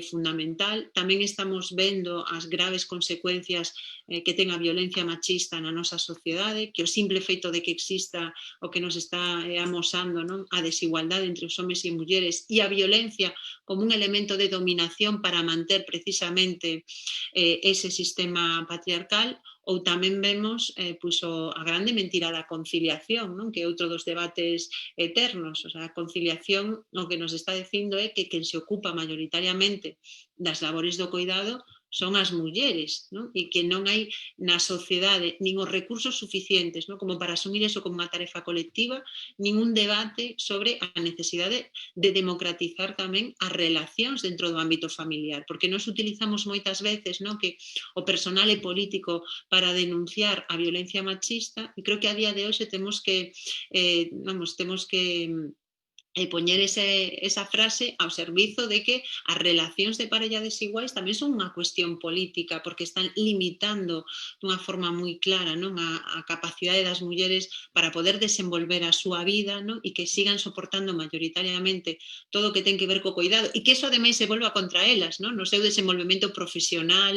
fundamental. Tamén estamos vendo as graves consecuencias que ten a violencia machista na nosa sociedade, que o simple feito de que exista o que nos está amosando, non? A desigualdade entre os homes e mulleres e a violencia como un elemento de dominación para manter precisamente ese sistema patriarcal. Ou tamén vemos pois, a grande mentira da conciliación, non? Que é outro dos debates eternos. O sea, a conciliación o que nos está dicindo é que quen se ocupa mayoritariamente das labores do cuidado son as mulleres, non? E que non hai na sociedade nin os recursos suficientes, non? Como para asumir eso como unha tarefa colectiva, nin un debate sobre a necesidade de democratizar tamén as relacións dentro do ámbito familiar, porque nos utilizamos moitas veces, non? Que o personal é político para denunciar a violencia machista, e creo que a día de hoxe temos que poñer esa frase ao servizo de que as relacións de parella desiguais tamén son unha cuestión política porque están limitando dunha forma moi clara, non? A capacidade das mulleres para poder desenvolver a súa vida, non? E que sigan soportando mayoritariamente todo o que ten que ver co cuidado e que eso ademais se volva contra elas, non? No seu desenvolvemento profesional,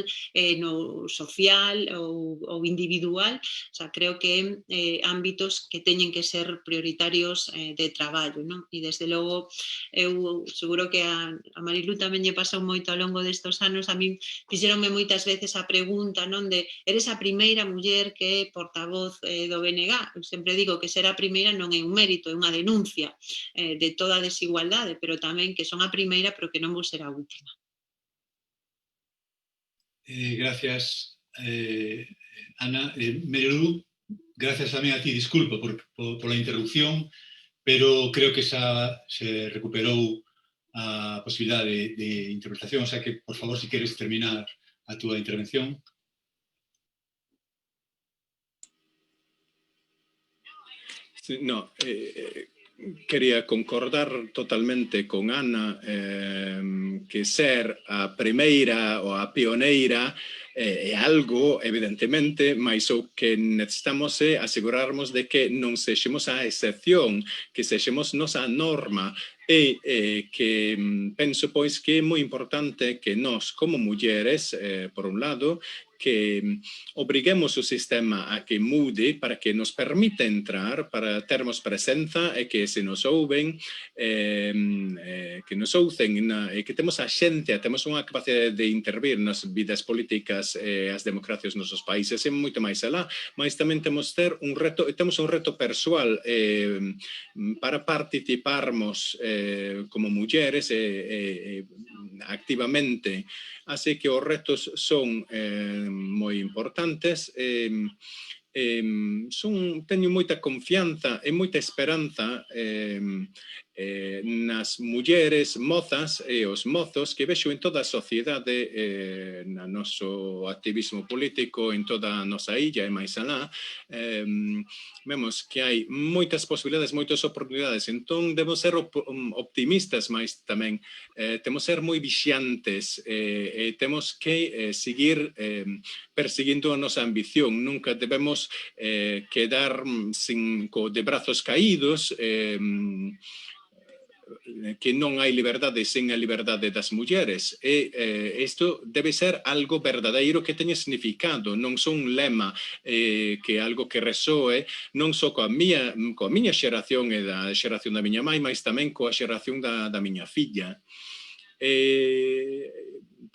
no social ou individual. O sea, creo que ámbitos que teñen que ser prioritarios de traballo, non? E desde logo, eu seguro que a Marilu tamén lle pasou moito ao longo destos anos, a min fixeronme moitas veces a pregunta, non? De, eres a primeira muller que é portavoz do BNG? Eu sempre digo que ser a primeira non é un mérito, é unha denuncia de toda a desigualdade, pero tamén que son a primeira, pero que non vou ser a última. Gracias, Ana. Marilu, gracias tamén a ti, disculpa por la interrupción, pero creo que se recuperou a posibilidade de interpretación, o sea que, por favor, si queres terminar a túa intervención. Sí, no, quería concordar totalmente con Ana que ser a primeira ou a pioneira é algo, evidentemente, mas o que necesitamos é asegurarmos de que non sexemos a excepción, que sexemos nos a norma, e que penso, pois, que é moi importante que nós, como mulleres, por un lado, que obriguemos o sistema a que mude para que nos permita entrar, para termos presenza e que se nos ouven, que nos oucen e que temos a xente, temos unha capacidade de intervir nas vidas políticas e as democracias nos nosos países e moito máis alá, mas tamén temos un reto persoal para participarmos como mulleres activamente. Así que os retos son moi importantes. Teño moita confianza e moita esperanza nas mulleres mozas e os mozos que vexo en toda a sociedade, no noso activismo político, en toda a nosa illa e máis alá. Vemos que hai moitas posibilidades, moitas oportunidades, entón debemos ser optimistas, mas tamén temos que ser moi vixiantes e temos que seguir perseguindo a nosa ambición. Nunca debemos quedar de brazos caídos, que non hai liberdade sen a liberdade das mulleres. E isto debe ser algo verdadeiro que teña significado, non son un lema que algo que resoe non só coa miña xeración e da xeración da miña mãe, mas tamén coa xeración da miña filla.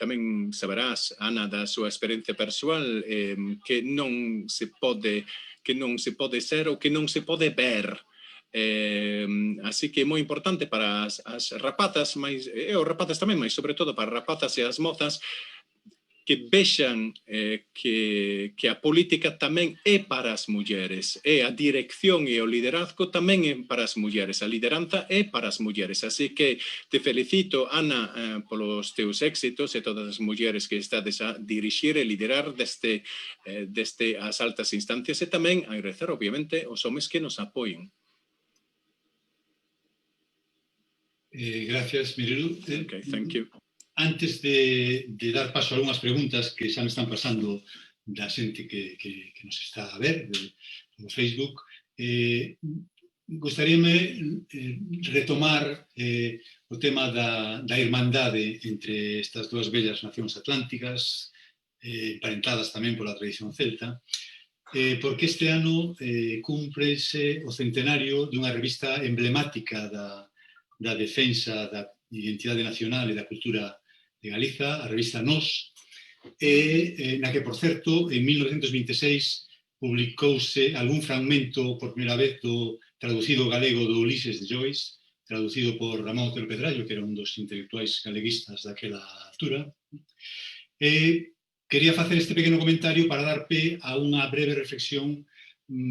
Tamén saberás, Ana, da súa experiencia persoal, que non se pode ser ou que non se pode ver. Así que é moi importante para as rapazas, e os rapazas tamén, mas sobre todo para as rapazas e as mozas, que vexan que a política tamén é para as mulleres, e a dirección e o liderazgo tamén é para as mulleres, a lideranza é para as mulleres. Así que te felicito, Ana, polos teus éxitos e todas as mulleres que estades a dirixir e liderar desde as altas instancias, e tamén agradecer, obviamente, os homes que nos apoien. Gracias, Mirilu. Okay, thank you. Antes de dar paso a algunhas preguntas que xa me están pasando da xente que nos está a ver no Facebook, gostaríame retomar o tema da irmandade entre estas dúas bellas nacións atlánticas, emparentadas tamén pola tradición celta, porque este ano cúmprese o centenario dunha revista emblemática da defensa da identidade nacional e da cultura de Galiza, a revista Nós, na que, por certo, en 1926 publicouse algún fragmento por primeira vez do traducido galego do Ulises de Joyce, traducido por Ramón Otero Pedrallo, que era un dos intelectuais galeguistas daquela altura. Quería facer este pequeno comentario para dar pé a unha breve reflexión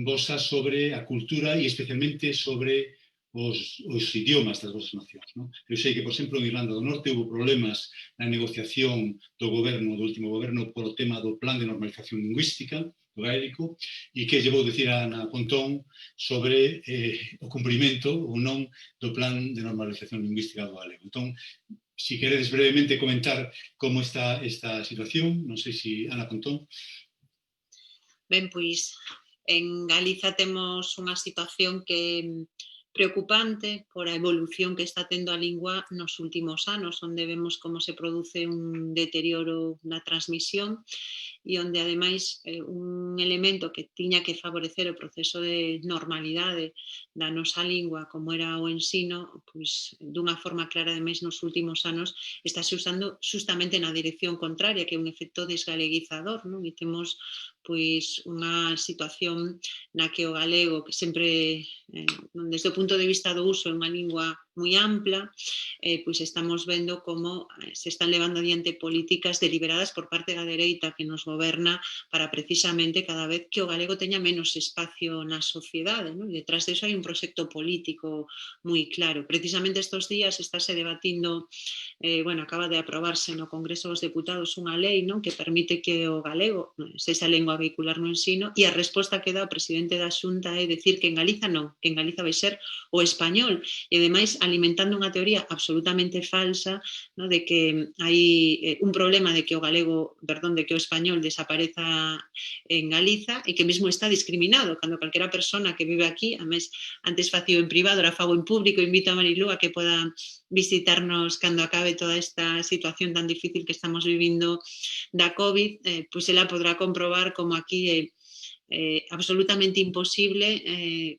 vosa sobre a cultura e especialmente sobre os idiomas das vosas nacións. Eu sei que, por exemplo, en Irlanda do Norte houve problemas na negociación do último goberno polo tema do plan de normalización lingüística do gaélico e que llevou dicir a Ana Pontón sobre o cumprimento ou non do plan de normalización lingüística do galego. Entón, si queredes brevemente comentar como está esta situación, non sei se Ana Pontón. Ben, pois, en Galiza temos unha situación que preocupante por a evolución que está tendo a lingua nos últimos anos, onde vemos como se produce un deterioro na transmisión e onde, ademais, un elemento que tiña que favorecer o proceso de normalidade da nosa lingua, como era o ensino, pois, dunha forma clara, ademais, nos últimos anos, estáse usando justamente na dirección contraria, que é un efecto desgaleguizador, non? E temos pois unha situación na que o galego, que sempre, desde o punto de vista do uso, é unha lingua moi ampla, pois estamos vendo como se están levando adiante políticas deliberadas por parte da dereita que nos goberna para precisamente cada vez que o galego teña menos espacio na sociedade, non? E detrás disso hai un proxecto político moi claro. Precisamente estes días estáse debatindo, acaba de aprobarse no Congreso dos Deputados unha lei, non, que permite que o galego sexa lengua vehicular no ensino, e a resposta que dá o presidente da Xunta é dicir que en Galiza non, que en Galiza vai ser o español, e ademais alimentando unha teoría absolutamente falsa, no, de que hai un problema de que o galego, de que o español desapareza en Galiza e que mesmo está discriminado, cando calquera persona que vive aquí, ademais, antes facío en privado, ahora fago en público, invito a Marilú a que poda visitarnos cando acabe toda esta situación tan difícil que estamos vivindo da COVID, pois ela podrá comprobar como aquí é absolutamente imposible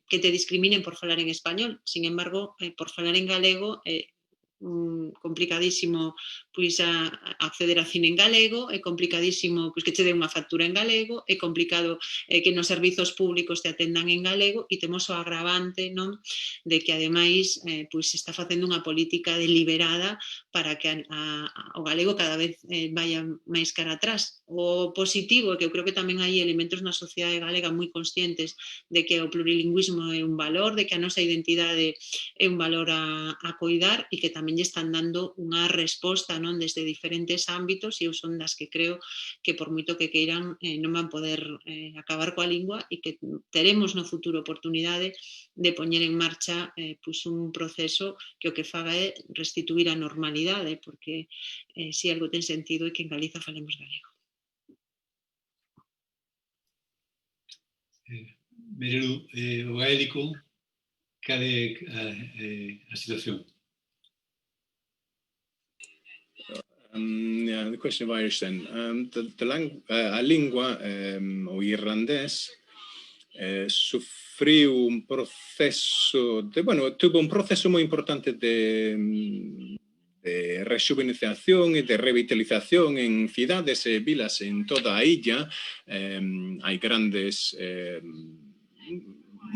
que te discriminen por falar en español. Sin embargo, por falar en galego complicadísimo pois acceder a cine en galego, é complicadísimo pois que che den unha factura en galego, é complicado que nos servizos públicos te atendan en galego, e temos o agravante, non, de que ademais pois se está facendo unha política deliberada para que o galego cada vez vaya máis cara atrás. O positivo é que eu creo que tamén hai elementos na sociedade galega moi conscientes de que o plurilingüismo é un valor, de que a nosa identidade é un valor a coidar, e que tamén lle están dando unha resposta, non, desde diferentes ámbitos, e eu son das que creo que por moito que queiran non van poder acabar coa lingua, e que teremos no futuro oportunidade de poñer en marcha pois un proceso que o que faga é restituir a normalidade, porque se algo ten sentido é que en Galiza falemos galego. Merilu, o gaélico, cal é a situación? The question of Irish then. A língua, o irlandés, sufriu un proceso tuvo un proceso moi importante de rexuvenización e de revitalización en cidades e vilas en toda a illa. Hai grandes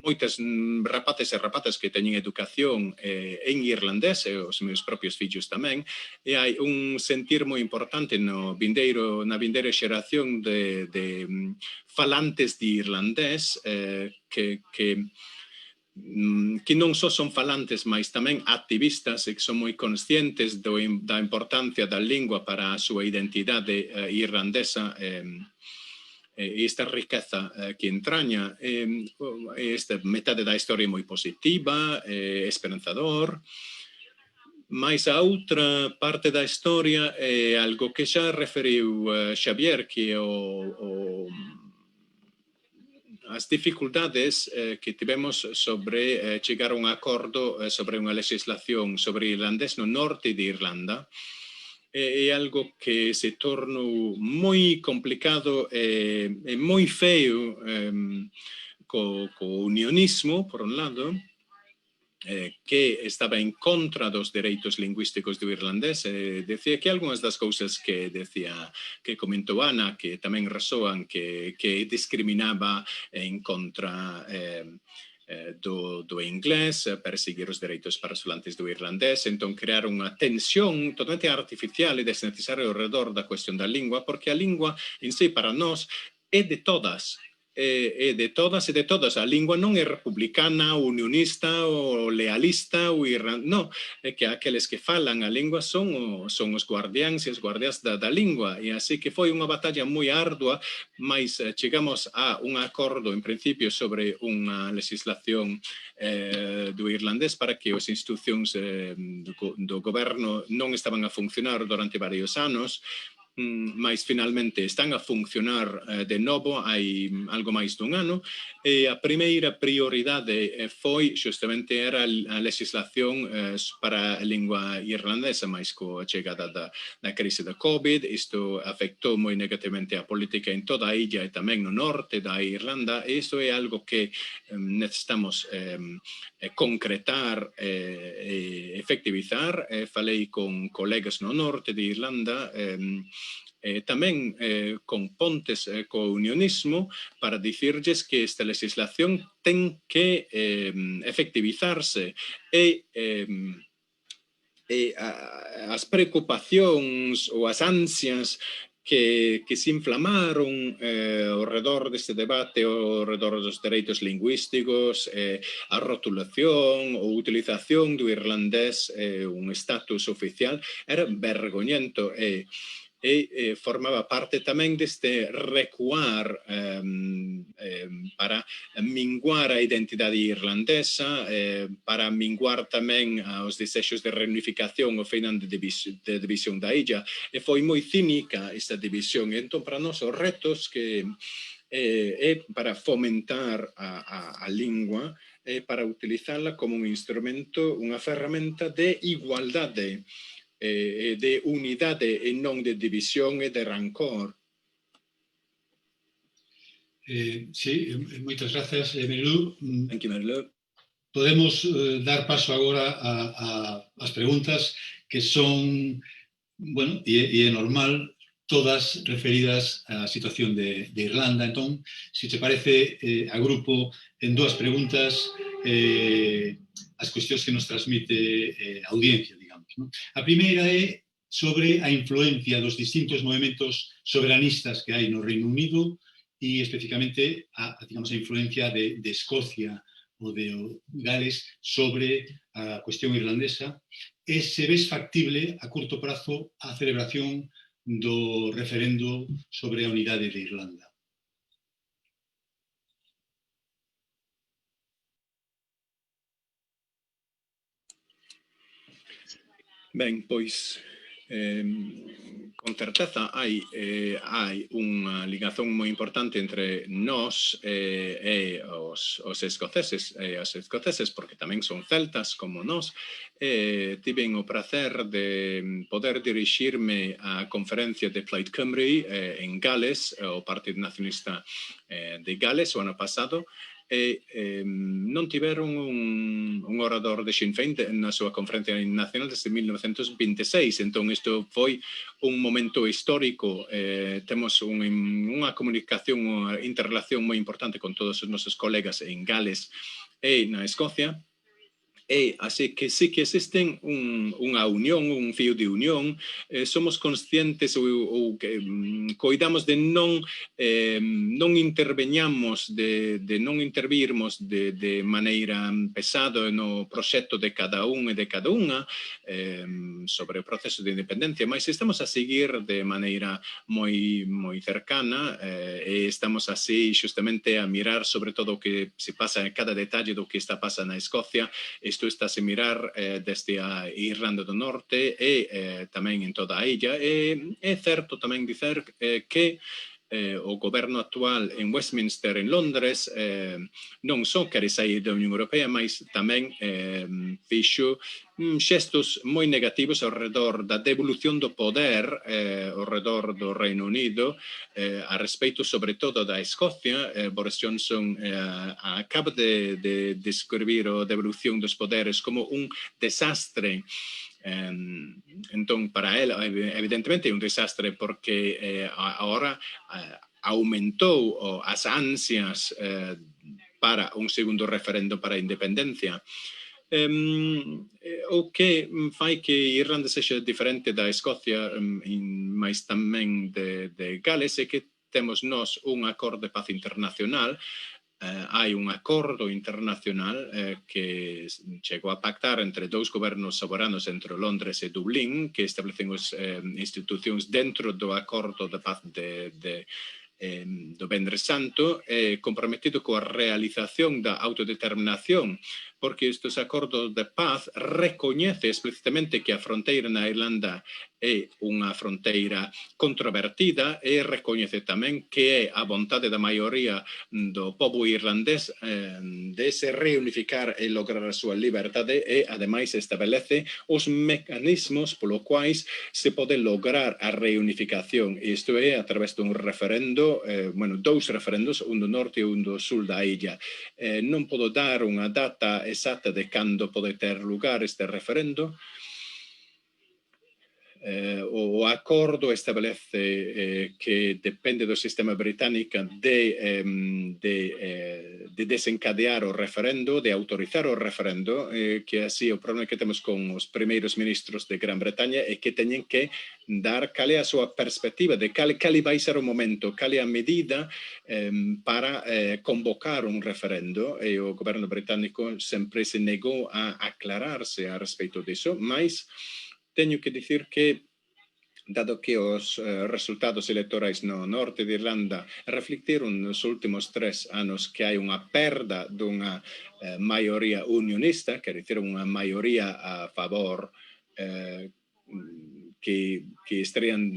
moitas rapaces e rapatas que teñen educación en irlandés, e os meus propios fillos tamén, e hai un sentir moi importante na vindeira xeración de falantes de irlandés que non só son falantes, mas tamén activistas e que son moi conscientes da importancia da lingua para a súa identidade irlandesa e esta riqueza que entraña. Esta metade da historia moi positiva, esperanzador, mas a outra parte da historia é algo que xa referiu Xavier, que é as dificultades que tivemos sobre chegar a un acordo sobre unha legislación sobre irlandés no norte de Irlanda. É algo que se tornou moi complicado e moi feo co unionismo, por un lado, que estaba en contra dos dereitos lingüísticos do irlandés. Decía que algunhas das cousas que comentou Ana, que tamén resoan, que discriminaba en contra do inglés, perseguir os dereitos para os falantes do irlandés, entón crear unha tensión totalmente artificial e desnecessaria ao redor da cuestión da lingua, porque a lingua en sí para nós é de todas. E de todas e de todas. A lingua non é republicana, unionista ou lealista, non, é que aqueles que falan a lingua son os guardiáns e as guardias da lingua, e así que foi unha batalla moi ardua, mas chegamos a un acordo en principio sobre unha legislación do irlandés para que as institucións do goberno non estaban a funcionar durante varios anos, mas finalmente están a funcionar de novo hai algo máis dun ano, e a primeira prioridade foi justamente era a legislación para a lingua irlandesa, mas coa chegada da crise da COVID, isto afectou moi negativamente a política en toda a illa e tamén no norte da Irlanda, e isto é algo que necesitamos concretar e efectivizar. Falei con colegas no norte de Irlanda, tamén con pontes co unionismo, para dicirlles que esta legislación ten que efectivizarse e as preocupacións ou as ansias que se inflamaron ao redor deste debate, ao redor dos dereitos lingüísticos, a rotulación ou utilización do irlandés, un estatus oficial, era vergoñento e formaba parte tamén deste recuar para minguar a identidade irlandesa, para minguar tamén os desexos de reunificación ao final de división da illa, e foi moi cínica esta división. Entón, para nós, os retos que é para fomentar a lingua, para utilizarla como un instrumento, unha ferramenta de igualdade, de unidade e non de división e de rancor. Sí, moitas grazas, Marilu. Thank you, Marilu. Podemos dar paso agora ás preguntas que son, bueno, e é normal, todas referidas á situación de Irlanda. Entón, se te parece, agrupo en dúas preguntas as cuestións que nos transmite a audiencia, digamos. A primeira é sobre a influencia dos distintos movimentos soberanistas que hai no Reino Unido e especificamente a influencia de Escocia ou de Gales sobre a cuestión irlandesa, e se ves factible a curto prazo a celebración do referendo sobre a unidade de Irlanda. Ben, pois Con certeza hai unha ligazón moi importante entre nós e os escoceses e as escoceses, porque tamén son celtas como nós. Tiven o prazer de poder dirixirme á conferencia de Plaid Cymru en Gales, o Partido Nacionalista de Gales, o ano pasado, non tiveron un orador de Sinn Féin na súa conferencia nacional desde 1926, entón isto foi un momento histórico. Temos unha comunicación, unha interrelación moi importante con todos os nosos colegas en Gales e na Escocia. Así que sí que existen unha unión, un fío de unión. Somos conscientes ou que coidamos de non interveñamos, de non intervirmos de maneira pesada no proxecto de cada un e de cada unha sobre o proceso de independencia, mas estamos a seguir de maneira moi cercana e estamos así xustamente a mirar sobre todo o que se pasa en cada detalle do que está pasando na Escocia. Isto está a mirar desde a Irlanda do Norte e tamén en toda a illa. É certo tamén dizer que o goberno actual en Westminster, en Londres, non só quere sair da Unión Europea, mas tamén fixo xestos moi negativos ao redor da devolución do poder ao redor do Reino Unido, a respeito sobre todo da Escocia. Boris Johnson acaba de describir a devolución dos poderes como un desastre. Entón, para él, evidentemente, é un desastre porque agora aumentou as ansias para un segundo referendo para a independencia. O que fai que Irlanda sexa diferente da Escocia, mas tamén de Gales, é que temos nós un acordo de paz internacional. Hai un acordo internacional que chegou a pactar entre dous gobernos soberanos entre Londres e Dublín, que establecen as institucións dentro do acordo de paz do Vendre Santo, comprometido coa realización da autodeterminación, porque estes acordos de paz recoñece explícitamente que a fronteira na Irlanda é unha fronteira controvertida e recoñece tamén que é a vontade da maioría do pobo irlandés de se reunificar e lograr a súa liberdade e, ademais, estabelece os mecanismos polo quais se pode lograr a reunificación. Isto é a través dun referendo, dous referendos, un do norte e un do sul da illa. Non podo dar unha data exacta de cando pode ter lugar este referendo. O acordo establece que depende do sistema británico de desencadear o referendo, de autorizar o referendo, que así o problema que temos con os primeiros ministros de Gran Bretaña é que teñen que dar cal é a súa perspectiva de cal vai ser o momento, cal é a medida para convocar un referendo, e o goberno británico sempre se negou a aclararse a respeito disso, mas teño que dicir que, dado que os resultados electorais no norte de Irlanda reflectiron nos últimos 3 anos que hai unha perda dunha maioría unionista, quer dizer, unha maioría a favor que estarían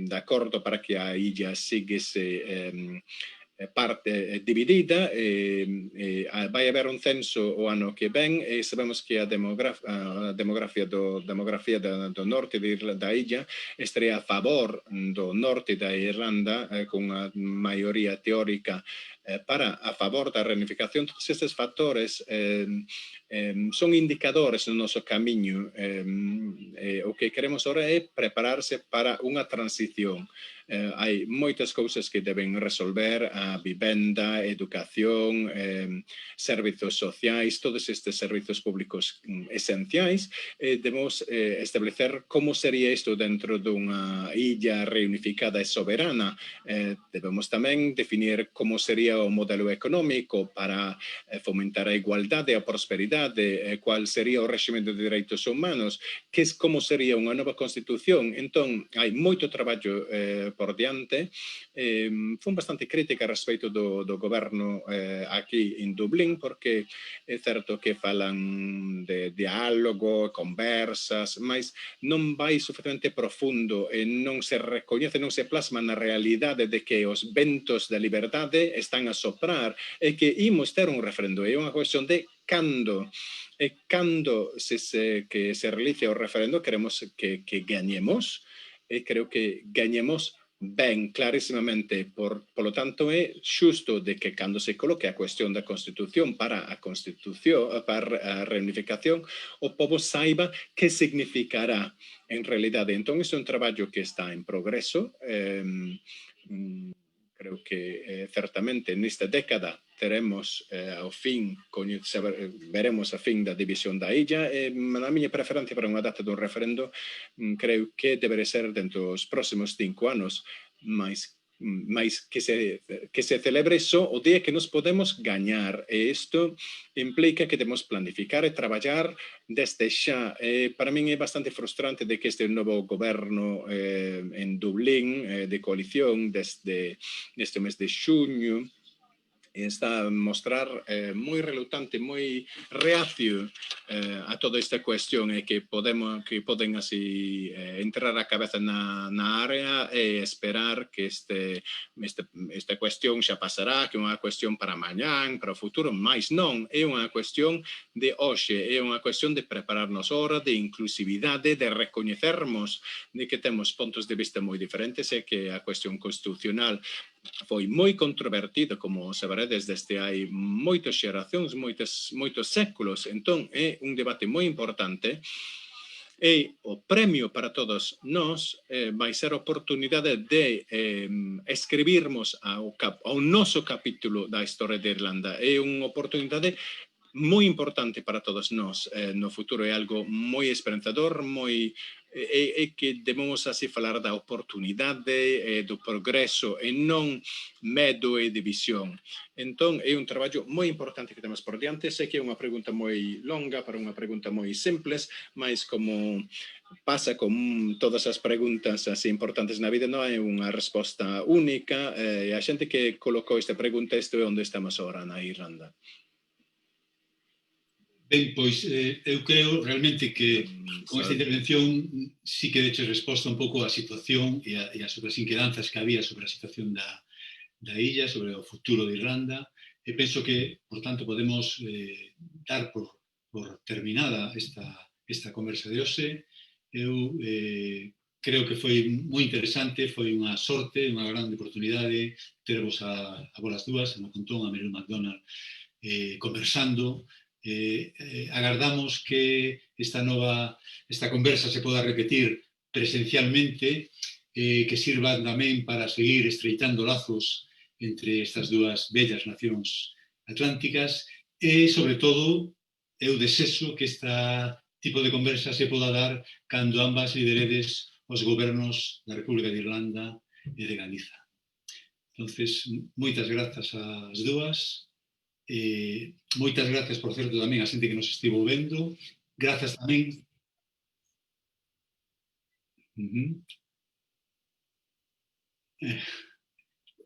de acordo para que a illa seguise parte dividida, vai haber un censo o ano que ven e sabemos que a demografía do norte da illa estaría a favor do norte da Irlanda con unha maioría teórica a favor da reunificación. Todos estes factores son indicadores no noso camiño. O que queremos ahora é prepararse para unha transición. Hai moitas cousas que deben resolver: a vivenda, educación, servizos sociais, todos estes servizos públicos esenciais. Debemos establecer como sería isto dentro dunha illa reunificada e soberana. Debemos tamén definir como sería sería o modelo económico para fomentar a igualdade e a prosperidade, qual sería o réxime de dereitos humanos, como sería unha nova constitución. Entón, hai moito traballo por diante. Fun bastante crítica a respeito do goberno aquí en Dublín, porque é certo que falan de diálogo, conversas, mas non vai suficientemente profundo e non se recoñece, non se plasma na realidade de que os ventos da liberdade están a soprar e que imos ter un referendo. É unha cuestión de cando. E cando que se realice o referendo queremos que gañemos, e creo que gañemos ben clarísimamente. Por lo tanto, é xusto de que cando se coloque a cuestión da Constitución para a reunificación, o povo saiba que significará en realidade. Entón, é un traballo que está en progreso. Creo que certamente nesta década teremos ao fin, veremos a fin da división da illa. A miña preferencia para unha data dun referendo creo que debería ser dentro dos próximos 5 anos, mas que se celebre só o día que nos podemos gañar. E isto implica que debemos planificar e traballar desde xa. Para min é bastante frustrante de que este novo goberno en Dublín de coalición desde este mes de xuño está a mostrar moi relutante, moi reacio a toda esta cuestión, e que poden así entrar a cabeza na área e esperar que esta cuestión xa pasará, que é unha cuestión para mañán, para o futuro, mais non, é unha cuestión de hoxe, é unha cuestión de prepararnos ahora, de inclusividade, de recoñecermos de que temos puntos de vista moi diferentes, e que a cuestión constitucional foi moi controvertida, como saberedes, desde hai moitas xeracións, moitos séculos. Entón, é un debate moi importante, e o premio para todos nós vai ser a oportunidade de escribirmos ao noso capítulo da historia de Irlanda. É unha oportunidade moi importante para todos nós no futuro. É algo moi esperanzador, e que debemos así falar da oportunidade, do progreso, e non medo e división. Entón, é un traballo moi importante que temos por diante. Sei que é unha pregunta moi longa para unha pregunta moi simples, mas como pasa con todas as preguntas así importantes na vida, non hai unha resposta única. A xente que colocou esta pregunta, isto é onde estamos agora na Irlanda. Ben, pois eu creo realmente que con esta intervención sí que deches resposta un pouco á situación e sobre as inquedanzas que había sobre a situación da illa, sobre o futuro de Irlanda. E penso que, por tanto, podemos dar por terminada esta conversa de hoxe. Eu creo que foi moi interesante, foi unha sorte, unha grande oportunidade tervos a vos dúas, a Mocontón, a Meryl McDonald, conversando. Agardamos que esta conversa se poda repetir presencialmente, que sirva tamén para seguir estreitando lazos entre estas dúas bellas nacións atlánticas, e, sobre todo, eu desexo que este tipo de conversa se poda dar cando ambas lideredes os gobernos da República de Irlanda e de Galiza. Entonces, moitas grazas ás dúas. Moitas grazas, por certo, tamén a xente que nos estivo vendo. Grazas tamén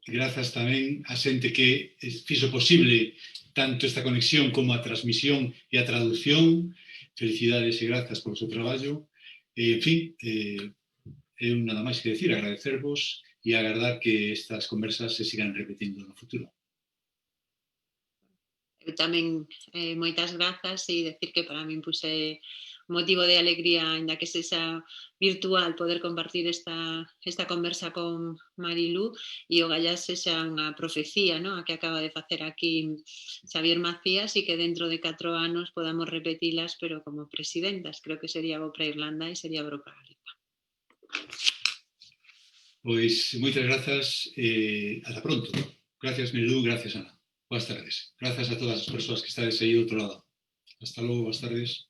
grazas tamén a xente que fixo posible tanto esta conexión como a transmisión e a traducción. Felicidades e grazas polo seu traballo. En fin, eu nada máis que decir, agradecervos e agardar que estas conversas se sigan repetindo no futuro. Eu tamén moitas grazas, e decir que para min é motivo de alegría, ainda que sexa virtual, poder compartir esta conversa con Marilu, e o gallás sexa unha profecía, a que acaba de facer aquí Xavier Macías, e que dentro de 4 anos podamos repetilas, pero como presidentas. Creo que sería bo para Irlanda e sería bo para Galiza. Pois moitas grazas e ata pronto. Gracias, Marilu, gracias, Ana. Buenas tardes. Gracias a todas as persoas que estades aí do outro lado. Hasta logo, buenas tardes.